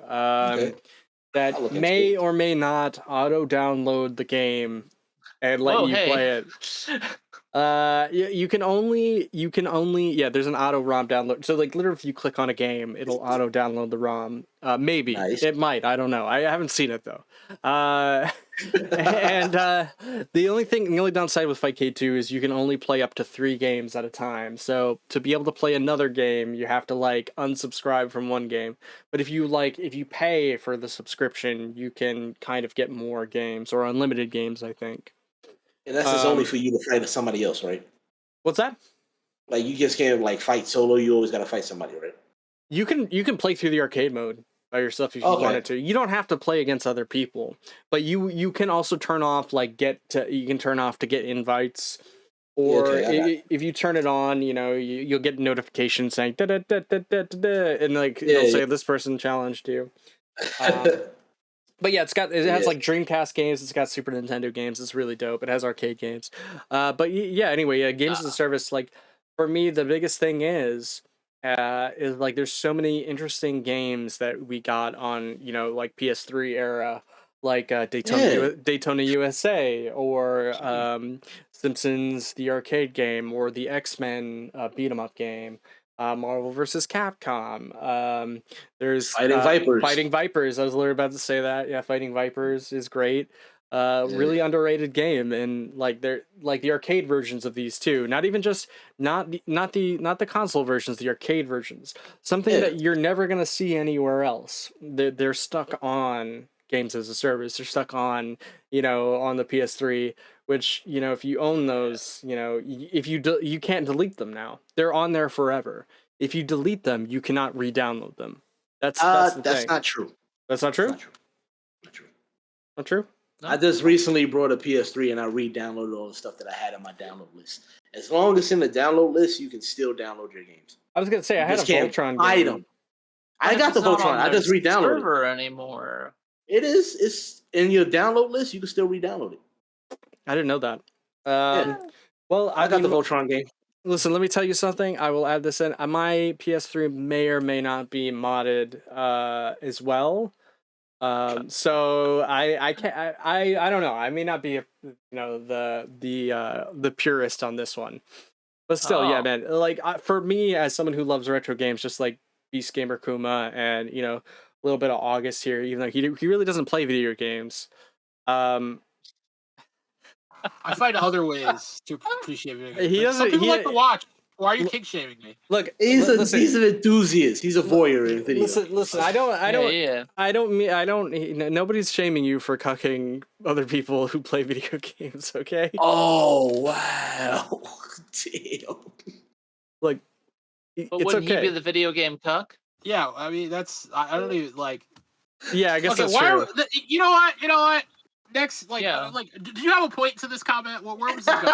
that may or may not auto download the game and let you play it. You can only there's an auto ROM download. So like literally if you click on a game, it'll auto download the ROM. Maybe it might, I don't know. I haven't seen it though. And the only downside with Fightcade 2 is you can only play up to 3 games at a time. So to be able to play another game, you have to like unsubscribe from one game. But if you pay for the subscription, you can kind of get more games or unlimited games, I think. And that's just only for you to fight somebody else, right? What's that? Like you just can't like fight solo. You always got to fight somebody, right? You can play through the arcade mode by yourself if you wanted to. You don't have to play against other people, but you can also turn off you can turn off to get invites, or if you turn it on, you'll get notifications saying da da da da da da, and like it'll say this person challenged you. But yeah, it has like Dreamcast games, it's got Super Nintendo games, it's really dope. It has arcade games. But yeah, anyway, games as a service, like for me, the biggest thing is like there's so many interesting games that we got on, like PS3 era, like Daytona USA, or Simpsons the arcade game, or the X-Men beat 'em up game. Marvel vs. Capcom. There's Fighting Vipers. I was literally about to say that. Yeah, Fighting Vipers is great. Really underrated game, and like they're like the arcade versions of these too. Not even just not the console versions, the arcade versions. Something that you're never gonna see anywhere else. They're stuck on games as a service. They're stuck on on the PS3. Which if you own those, if you can't delete them now. They're on there forever. If you delete them, you cannot re-download them. That's the thing. Not true. That's not true? Not true. Not true. Not true? No. I just recently brought a PS3 and I re-downloaded all the stuff that I had on my download list. As long as it's in the download list, you can still download your games. I was gonna say I had a Voltron game. I got the Voltron. I just re-downloaded it. Anymore. It is. It's in your download list. You can still re-download it. I didn't know that. Well, I got the Voltron game. Listen, let me tell you something. I will add this in. My PS3 may or may not be modded as well. So I can't. I don't know. I may not be the purist on this one, but still, yeah, man. Like for me, as someone who loves retro games, just like Beast Gamer Kuma, and a little bit of August here, even though he really doesn't play video games. I find other ways to appreciate video games. He doesn't. Some people like to watch. Why are you kink shaming me? Look, he's an enthusiast. He's a voyeur in video. Listen. Nobody's shaming you for cucking other people who play video games. Okay. Oh wow! Damn. Like, but wouldn't he be the video game cuck? Yeah, I mean that's. I don't even like. Yeah, I guess that's true. You know what? Next, did you have a point to this comment? Where was it going?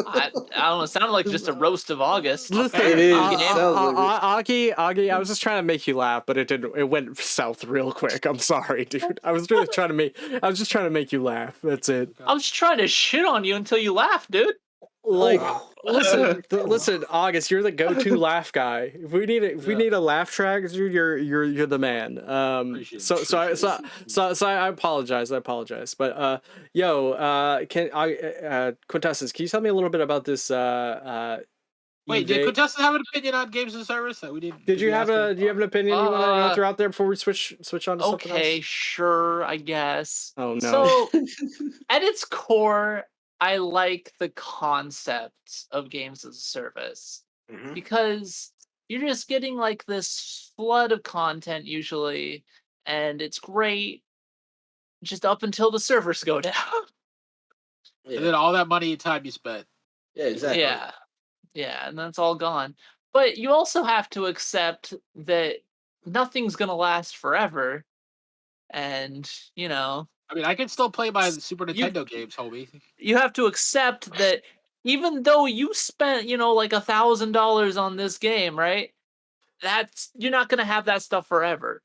I don't know. It sounded like just a roast of August. Listen, Augie, I was just trying to make you laugh, but it didn't. It went south real quick. I'm sorry, dude. I was just trying to make you laugh. That's it. I was trying to shit on you until you laughed, dude. Like, listen, August, you're the go-to laugh guy. If we need a laugh track, dude, you're the man. So I apologize. But Quintessence, can you tell me a little bit about this? Wait, did Quintessence have an opinion on games as a service? Do you have an opinion you want to throw out there before we switch on to something else? Okay, sure, I guess. Oh no. So, at its core, I like the concept of games as a service because you're just getting like this flood of content usually, and it's great just up until the servers go down. And then all that money and time you spent. Yeah, exactly. Yeah, and that's all gone. But you also have to accept that nothing's gonna last forever, and I mean, I can still play my Super Nintendo games, homie. you have to accept that even though you spent like $1,000 on this game, right? You're not gonna have that stuff forever.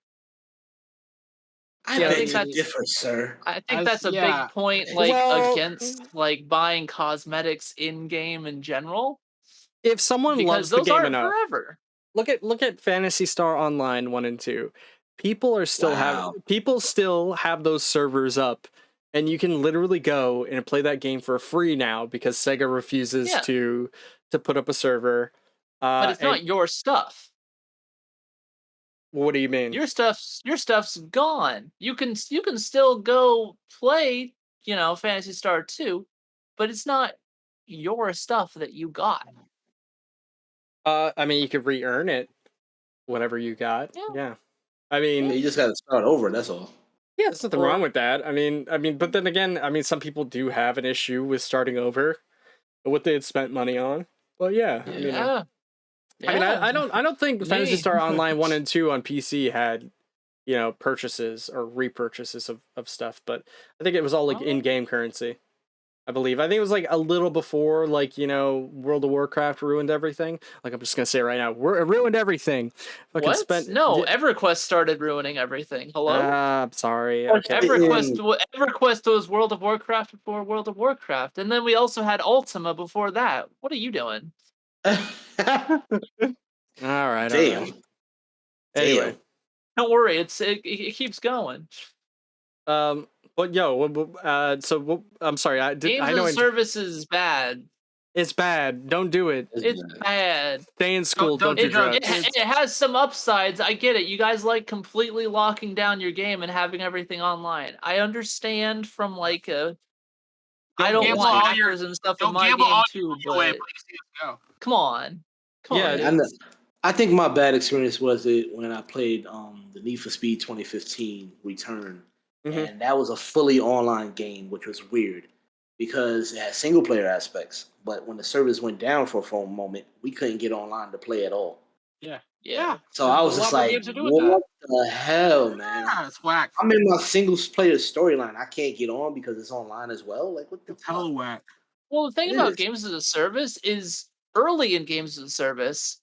I beg to differ, sir. I think that's a big point, against buying cosmetics in game in general. If someone loves the those game aren't enough, forever. Look at Phantasy Star Online 1 and 2. People still have those servers up, and you can literally go and play that game for free now because Sega refuses to put up a server. But it's not your stuff. What do you mean? Your stuff's gone. You can still go play, Phantasy Star 2, but it's not your stuff that you got. I mean, you could re-earn it, whatever you got. Yeah. I mean, you just got to start over. That's all. Yeah, there's nothing wrong with that. I mean, but then again, some people do have an issue with starting over, what they had spent money on. But yeah. I mean, I don't think Phantasy Star Online 1 and 2 on PC had, purchases or repurchases of stuff, but I think it was all in-game currency. I believe. I think it was a little before World of Warcraft ruined everything. I'm just gonna say it right now, it ruined everything. What? No, EverQuest started ruining everything. Hello? I'm sorry. Okay. EverQuest was World of Warcraft before World of Warcraft, and then we also had Ultima before that. What are you doing? All right. Damn. Anyway, don't worry. It keeps going. But so I'm sorry. Games as a service is bad. It's bad. Don't do it. It's bad. Stay in school. Don't do drugs. It has some upsides. I get it. You guys like completely locking down your game and having everything online. I understand from I don't want hackers and stuff in my game too. But come on. I think my bad experience was when I played the Need for Speed 2015 Return. And that was a fully online game, which was weird because it had single player aspects. But when the servers went down for a moment, we couldn't get online to play at all. Yeah. So I was just like, what the hell, man? Yeah, it's whack. I'm in my single player storyline. I can't get on because it's online as well. What the hell, whack? Well, the thing about games as a service is early in games as a service,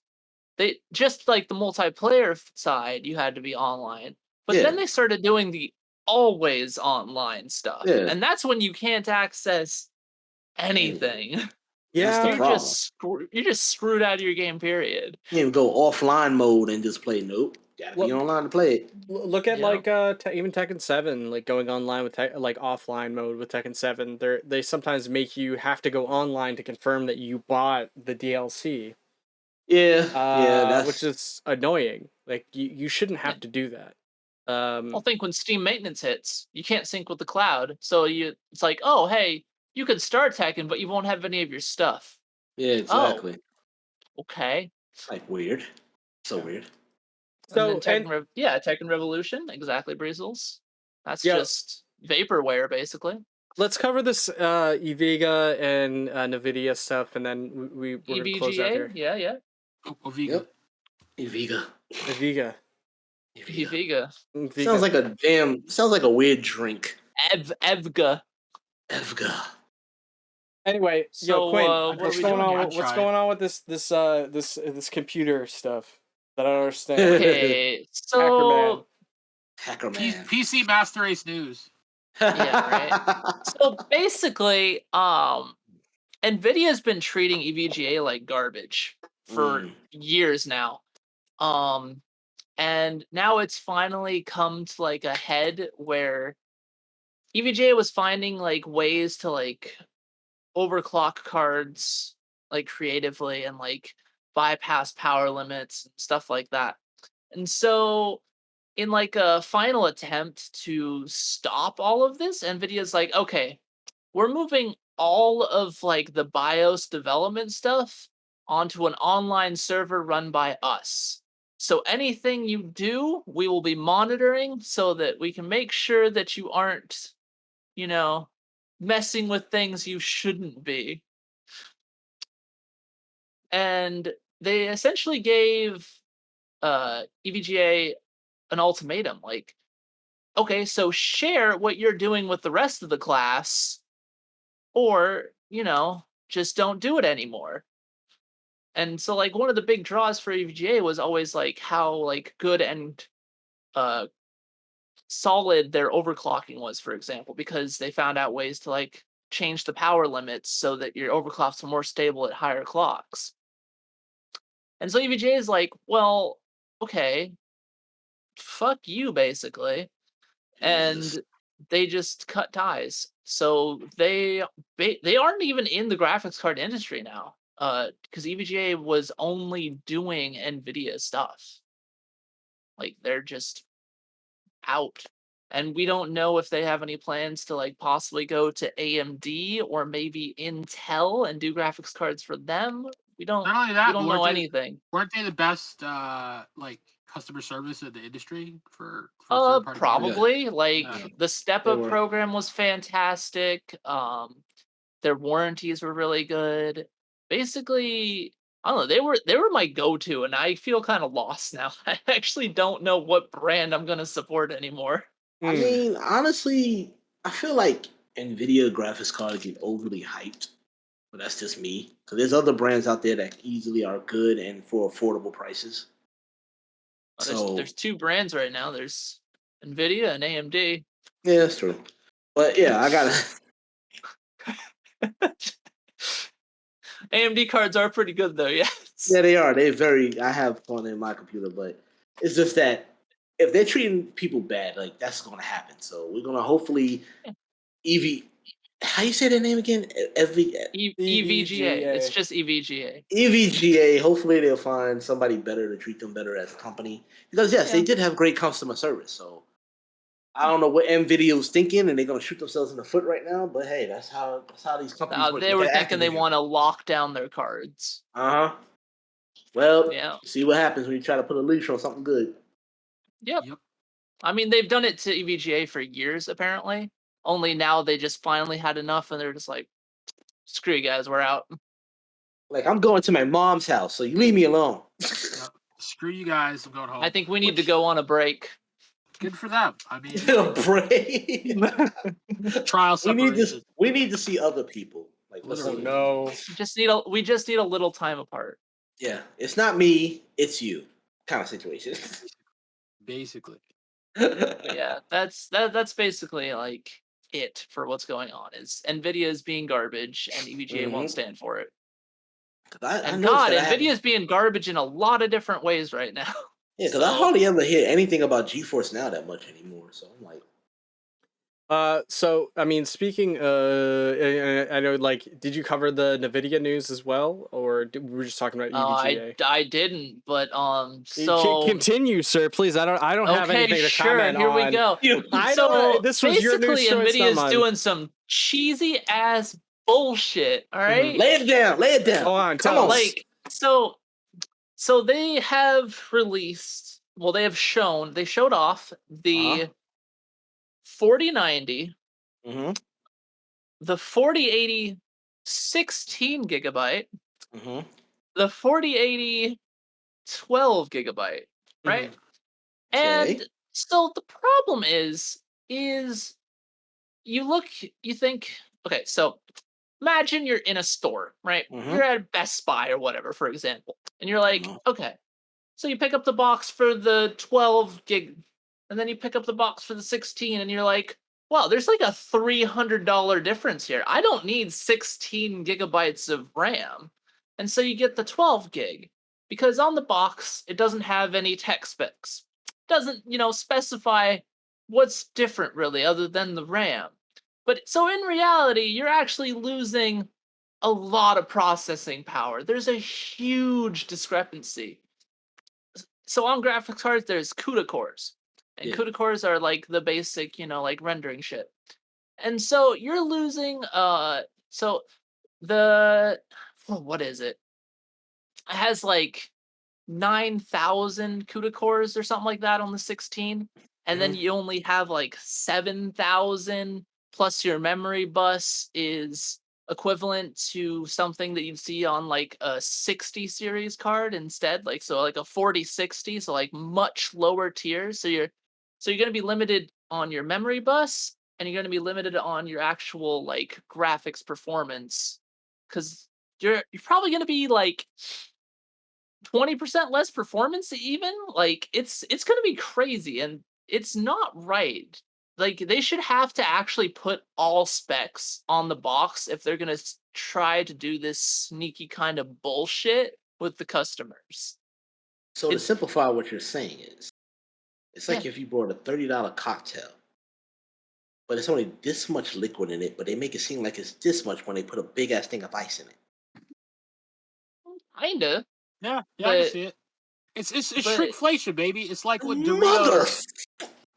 they just the multiplayer side, you had to be online. But then they started doing the always online stuff, and that's when you can't access anything. Yeah, you're just screwed out of your game. Period. You can't even go offline mode and just play. Nope, gotta be online to play it. Look at even Tekken 7, going online with offline mode with Tekken 7. They sometimes make you have to go online to confirm that you bought the DLC. Which is annoying. You shouldn't have to do that. I'll think when Steam maintenance hits, you can't sync with the cloud, so it's oh hey, you could start Tekken, but you won't have any of your stuff. Yeah, exactly. Oh, okay. Weird. So weird. So Tekken Revolution, exactly, Breezels. That's just vaporware, basically. Let's cover this EVGA and NVIDIA stuff, and then we're gonna close out here. Yeah. EVGA. EVGA. Sounds like a weird drink. EVGA. Anyway, so Quinn, what's going on with this computer stuff that I don't understand? Okay, so Hacker Man. PC Master Race News. Yeah, right. So basically, NVIDIA's been treating EVGA like garbage for years now. And now it's finally come to a head where EVGA was finding ways to overclock cards creatively and bypass power limits and stuff like that. And so in a final attempt to stop all of this, NVIDIA's okay, we're moving all of the BIOS development stuff onto an online server run by us. So anything you do, we will be monitoring so that we can make sure that you aren't, messing with things you shouldn't be. And they essentially gave EVGA an ultimatum, like, okay, so share what you're doing with the rest of the class, or, you know, just don't do it anymore. And so, like, one of the big draws for EVGA was always, like, how, like, good and solid their overclocking was, for example, because they found out ways to, like, change the power limits so that your overclocks are more stable at higher clocks. And so EVGA is like, well, okay, fuck you, basically. Jesus. And they just cut ties. So they aren't even in the graphics card industry now, because EVGA was only doing NVIDIA stuff. Like, they're just out. And we don't know if they have any plans to, like, possibly go to AMD or maybe Intel and do graphics cards for them. We don't Not only that, we don't know anything. Weren't they the best like customer service in the industry for third party Probably. Like, Yeah. the Step They Up were. program was fantastic. Their warranties were really good. Basically, I don't know, they were my go-to, and I feel kind of lost now. I actually don't know what brand I'm gonna support anymore. I mean, honestly, I feel like NVIDIA graphics cards get overly hyped, but that's just me. Because there's other brands out there that easily are good and for affordable prices. There's two brands right now. There's NVIDIA and AMD. Yeah, that's true. But yeah, I gotta. AMD cards are pretty good though, yes. Yeah, they are. They're very. I have one in my computer, but it's just that if they're treating people bad, like that's going to happen. So we're gonna hopefully EV. How you say their name again? EVGA. It's just EVGA. EVGA. Hopefully they'll find somebody better to treat them better as a company. Because yes, they did have great customer service. So I don't know what NVIDIA was thinking, and they're gonna shoot themselves in the foot right now. But hey, that's how these companies work. They were thinking they want to lock down their cards. Uh huh. Well, yeah. See what happens when you try to put a leash on something good. Yep. I mean, they've done it to EVGA for years, apparently. Only now they just finally had enough, and they're just like, "Screw you guys, we're out." Like, I'm going to my mom's house, so you leave me alone. Screw you guys, I'm going home. I think we need to go on a break. Good for them. I mean, a break. trial separation. We need to see other people. Like, no. We just need a little time apart. Yeah, it's not me, it's you, kind of situation. Basically. Yeah, that's basically like it for what's going on. Is NVIDIA is being garbage, and EVGA won't stand for it. NVIDIA is being garbage in a lot of different ways right now. Yeah, because I hardly ever hear anything about GeForce Now that much anymore. So I'm like, so I mean, speaking, I know, like, did you cover the NVIDIA news as well, or we were just talking about EVGA? I didn't, but so continue, sir, please. I don't have anything to comment on. Here we go. This was your news, so NVIDIA's doing some cheesy ass bullshit. All right, lay it down. Go on, come on. Like, so they have released. Well, they showed off the 4090, the 4080 16 gigabyte, the 4080 12 gigabyte, right? And so the problem is you think, okay, so imagine you're in a store, right? You're at Best Buy or whatever, for example, and you're like, okay, so you pick up the box for the 12 gig, and then you pick up the box for the 16, and you're like, wow, there's like a $300 difference here. I don't need 16 gigabytes of RAM. And so you get the 12 gig, because on the box, it doesn't have any tech specs. It doesn't, specify what's different really other than the RAM. But so in reality, you're actually losing a lot of processing power. There's a huge discrepancy. So on graphics cards, there's CUDA cores. And CUDA cores are like the basic, like rendering shit. And so you're losing, so what is it? It has like 9,000 CUDA cores or something like that on the 16. And then you only have like 7,000 plus your memory bus is equivalent to something that you'd see on like a 60 series card instead, like so like a 4060, so like much lower tiers. So you're going to be limited on your memory bus, and you're going to be limited on your actual like graphics performance, because you're probably going to be like 20% less performance even. Like it's going to be crazy, and it's not right. Like they should have to actually put all specs on the box if they're going to try to do this sneaky kind of bullshit with the customers. So to simplify what you're saying is, it's like Yeah. if you bought a $30 cocktail, but it's only this much liquid in it, but they make it seem like it's this much when they put a big ass thing of ice in it. Kinda. Yeah, I But- can see it. It's shrinkflation, baby. It's like when Doritos. Mother.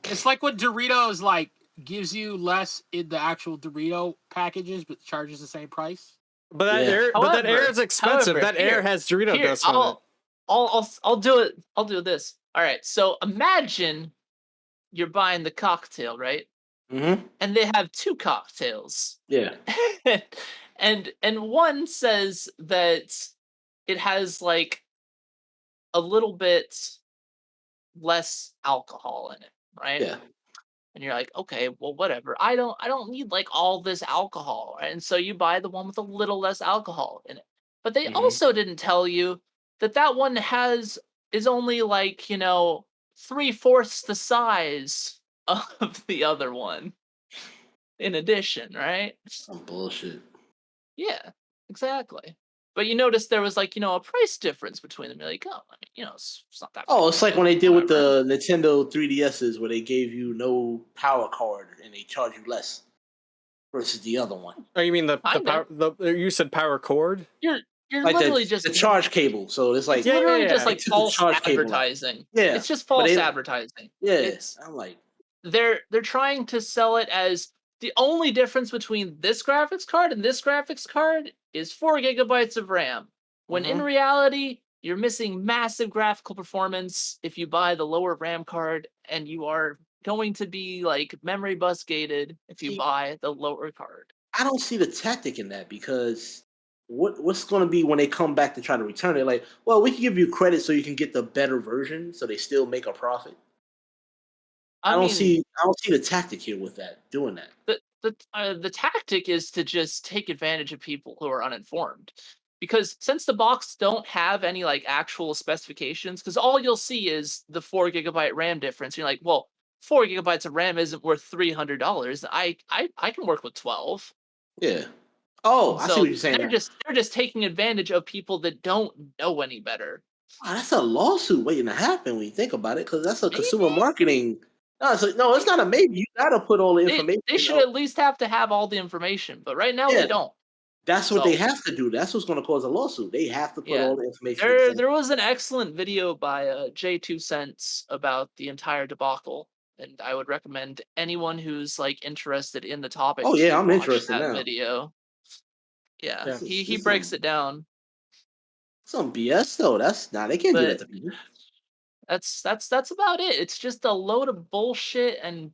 It's like when Doritos like gives you less in the actual Dorito packages, but charges the same price. But that Yeah. air, but that air is expensive. However, that air has Dorito Here, dust on it. I'll do it. I'll do this. All right. So imagine you're buying the cocktail, right? Mm-hmm. And they have two cocktails. Yeah. and one says that it has like a little bit less alcohol in it, right? Yeah. And you're like, okay, well, whatever. I don't need like all this alcohol, right? And so you buy the one with a little less alcohol in it. But they also didn't tell you that that one is only like 3/4 the size of the other one. In addition, right? Some bullshit. Yeah, exactly. But you notice there was like a price difference between them. You're like, oh, I mean, it's not that. Oh, it's like when they did with the Nintendo 3DSs, where they gave you no power card and they charge you less versus the other one. Oh, you mean the power? You said power cord? You're Like literally the just charge cable. So it's like it's literally just like They took the false charge cable out. advertising. Yeah, It's just but false they- advertising. Yeah, I'm like, They're trying to sell it as the only difference between this graphics card and this graphics card is 4 gigabytes of RAM. When in reality, you're missing massive graphical performance if you buy the lower RAM card, and you are going to be like memory bus gated if you buy the lower card. I don't see the tactic in that, because what's going to be when they come back to try to return it? Like, well, we can give you credit so you can get the better version, so they still make a profit. I don't see the tactic here with that, doing that. The tactic is to just take advantage of people who are uninformed, because since the box don't have any like actual specifications, because all you'll see is the 4 gigabyte RAM difference. You're like, well, 4 gigabytes of RAM isn't worth $300. I can work with 12. Yeah. Oh, I see what you're saying. They're just taking advantage of people that don't know any better. Wow, that's a lawsuit waiting to happen when you think about it, because that's a consumer marketing. No, it's not a maybe. You gotta put all the information. They should at least have to have all the information, but right now they don't. That's what they have to do. That's what's going to cause a lawsuit. They have to put all the information. There was an excellent video by J2Cents about the entire debacle, and I would recommend anyone who's like interested in the topic. Oh yeah, I'm watch interested that now. Video. Yeah, he breaks it down. Some BS though. They can't do that to people. That's about it. It's just a load of bullshit and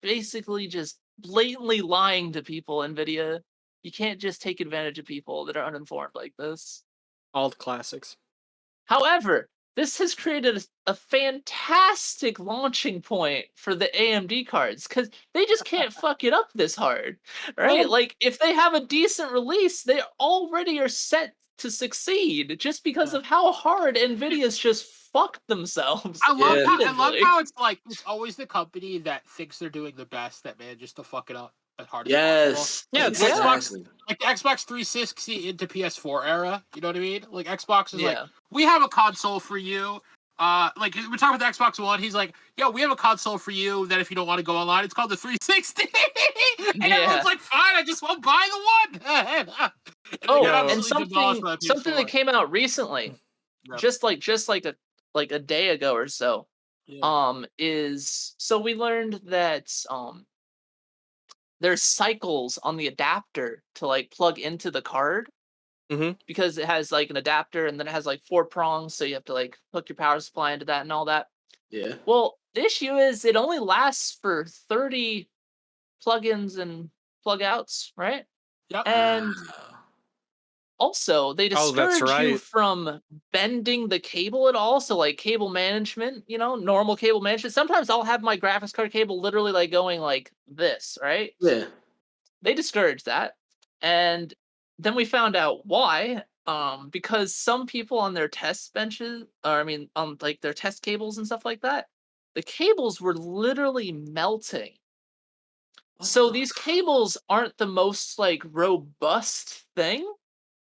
basically just blatantly lying to people. NVIDIA, you can't just take advantage of people that are uninformed like this. All the classics. However, this has created a fantastic launching point for the AMD cards, because they just can't fuck it up this hard, right? Like, if they have a decent release, they already are set to succeed just because of how hard NVIDIA's just fucked themselves. I love how it's like it's always the company that thinks they're doing the best that manages to fuck it up as hard as possible. Yeah, it's Xbox, like the Xbox 360 into PS4 era. You know what I mean? Like Xbox is like, we have a console for you. Like we're talking about the Xbox One. He's like, yo, we have a console for you that if you don't want to go online, it's called the 360. And everyone's like, fine, I just won't buy the one. And something that came out recently, just like a day ago or so, is so we learned that there's cycles on the adapter to like plug into the card, because it has like an adapter and then it has like 4 prongs, so you have to like hook your power supply into that and all that. Yeah. Well, the issue is it only lasts for 30 plugins and plug outs, right? Yep. And also, they discourage you from bending the cable at all. So, like cable management, normal cable management. Sometimes I'll have my graphics card cable literally like going like this, right? Yeah. They discourage that, and then we found out why. Because some people on their test benches, or I mean, on like their test cables and stuff like that, the cables were literally melting. So these cables aren't the most like robust thing.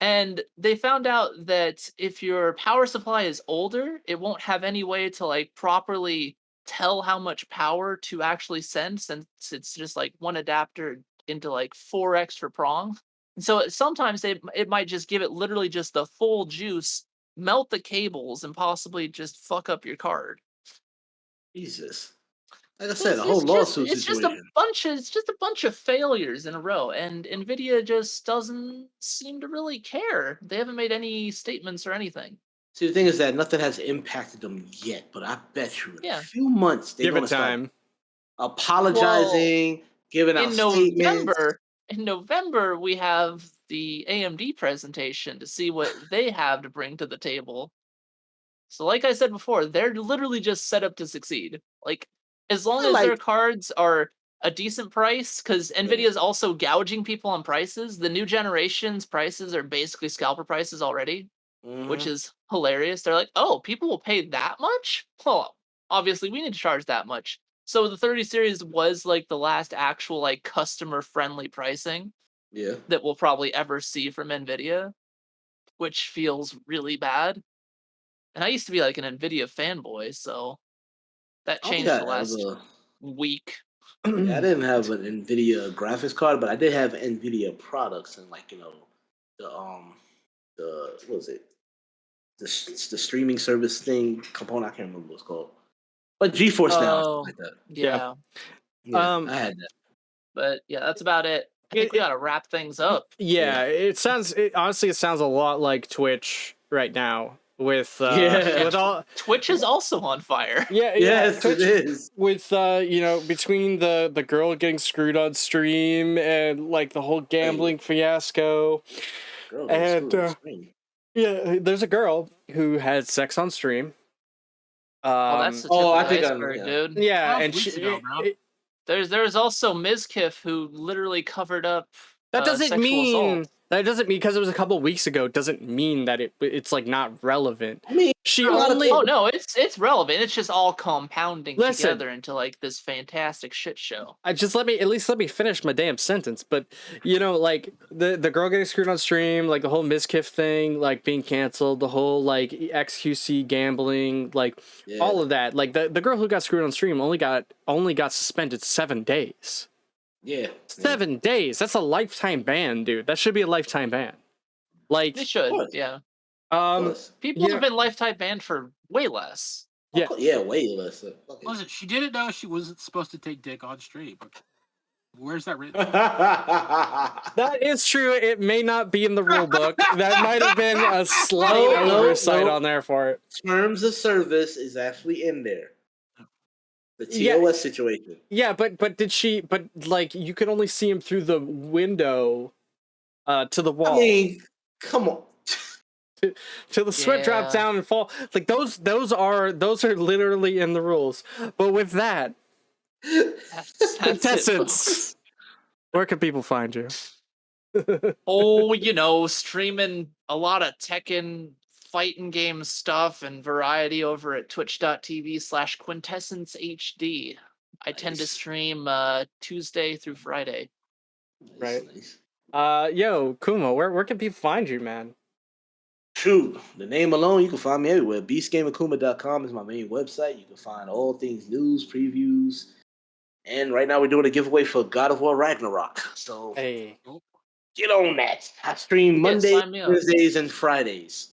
And they found out that if your power supply is older, it won't have any way to like properly tell how much power to actually send, since it's just like one adapter into like 4 extra prongs. And so sometimes it might just give it literally just the full juice, melt the cables, and possibly just fuck up your card. Jesus. Like I said, a whole lawsuit situation. It's just a bunch of failures in a row, and NVIDIA just doesn't seem to really care. They haven't made any statements or anything. See, the thing is that nothing has impacted them yet, but I bet you in a few months they're going to start apologizing, giving out statements. In November, we have the AMD presentation to see what they have to bring to the table. So like I said before, they're literally just set up to succeed. Like, as long as their cards are a decent price, because NVIDIA is also gouging people on prices. The new generation's prices are basically scalper prices already, which is hilarious. They're like, oh, people will pay that much? Well, obviously we need to charge that much. So the 30 series was like the last actual like customer-friendly pricing that we'll probably ever see from NVIDIA, which feels really bad. And I used to be like an NVIDIA fanboy, so that changed the last week. Yeah, I didn't have an NVIDIA graphics card, but I did have NVIDIA products, and like the what was it? The streaming service thing component. I can't remember what it's called, but GeForce now, like that. Yeah. I had that. But yeah, that's about it. I think we gotta wrap things up. Yeah, honestly, it sounds a lot like Twitch right now. With all Twitch is also on fire. Yes, Twitch, it is. With between the girl getting screwed on stream and like the whole gambling fiasco, and there's a girl who had sex on stream. That's the tip of the iceberg, dude. Yeah, and there's also Ms. Kiff who literally covered up. That doesn't mean assault. That doesn't mean because it was a couple of weeks ago doesn't mean that it's like not relevant. I mean, it's relevant. It's just all compounding together into like this fantastic shit show. Let me finish my damn sentence. But like the girl getting screwed on stream, like the whole Mizkif thing, like being canceled, the whole like XQC gambling, like all of that. Like the girl who got screwed on stream only got suspended 7 days. Yeah. 7 days. That's a lifetime ban, dude. That should be a lifetime ban. Like they should, yeah. People have been lifetime banned for way less. Yeah, way less. Listen, she didn't know she wasn't supposed to take dick on stream. Where's that written? That is true. It may not be in the rule book. That might have been a slight oversight on there for it. Terms of service is actually in there. The TOS situation. Yeah, but like you could only see him through the window to the wall. I mean, come on. Till the sweat drops down and fall. Like those are literally in the rules. But with that, contestants, where can people find you? Streaming a lot of Tekken fighting game stuff and variety over at twitch.tv/quintessencehd. I tend to stream Tuesday through Friday. Right. Yo, Kuma, where can people find you, man? True. The name alone, you can find me everywhere. BeastGamerKuma.com is my main website. You can find all things news, previews. And right now we're doing a giveaway for God of War Ragnarok. So get on that. I stream Mondays, Thursdays, and Fridays.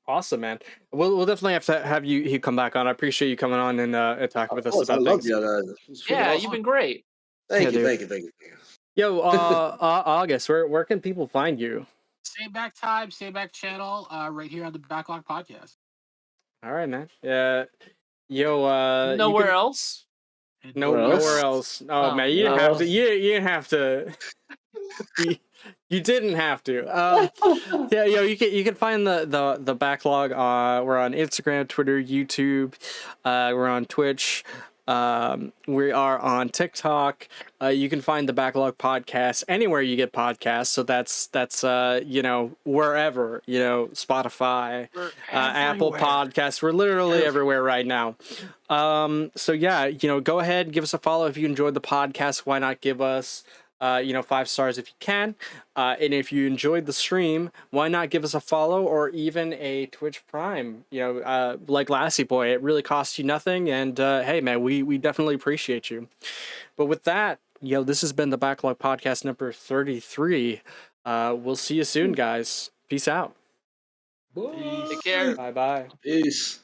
Awesome, man. We'll definitely have to have you come back on. I appreciate you coming on and talking with us about things. Awesome. You've been great. Thank you. Yo, August, where can people find you? Same back time, same back channel, right here on the Backlog Podcast. All right, man. Yo, nowhere else. nowhere else. Oh, man, you didn't have to. You didn't have to. You didn't have to. Yeah, you can find the backlog. We're on Instagram, Twitter, YouTube. We're on Twitch. We are on TikTok. You can find the Backlog podcast anywhere you get podcasts. So that's wherever, Spotify, Apple Podcasts. We're literally everywhere right now. So yeah, go ahead, give us a follow if you enjoyed the podcast. Why not give us 5 stars if you can, and if you enjoyed the stream, why not give us a follow or even a Twitch Prime, like Lassie Boy. It really costs you nothing, and hey man, we definitely appreciate you. But with that, this has been the Backlog Podcast number 33. We'll see you soon, guys. Peace out. Take care. Bye. Peace.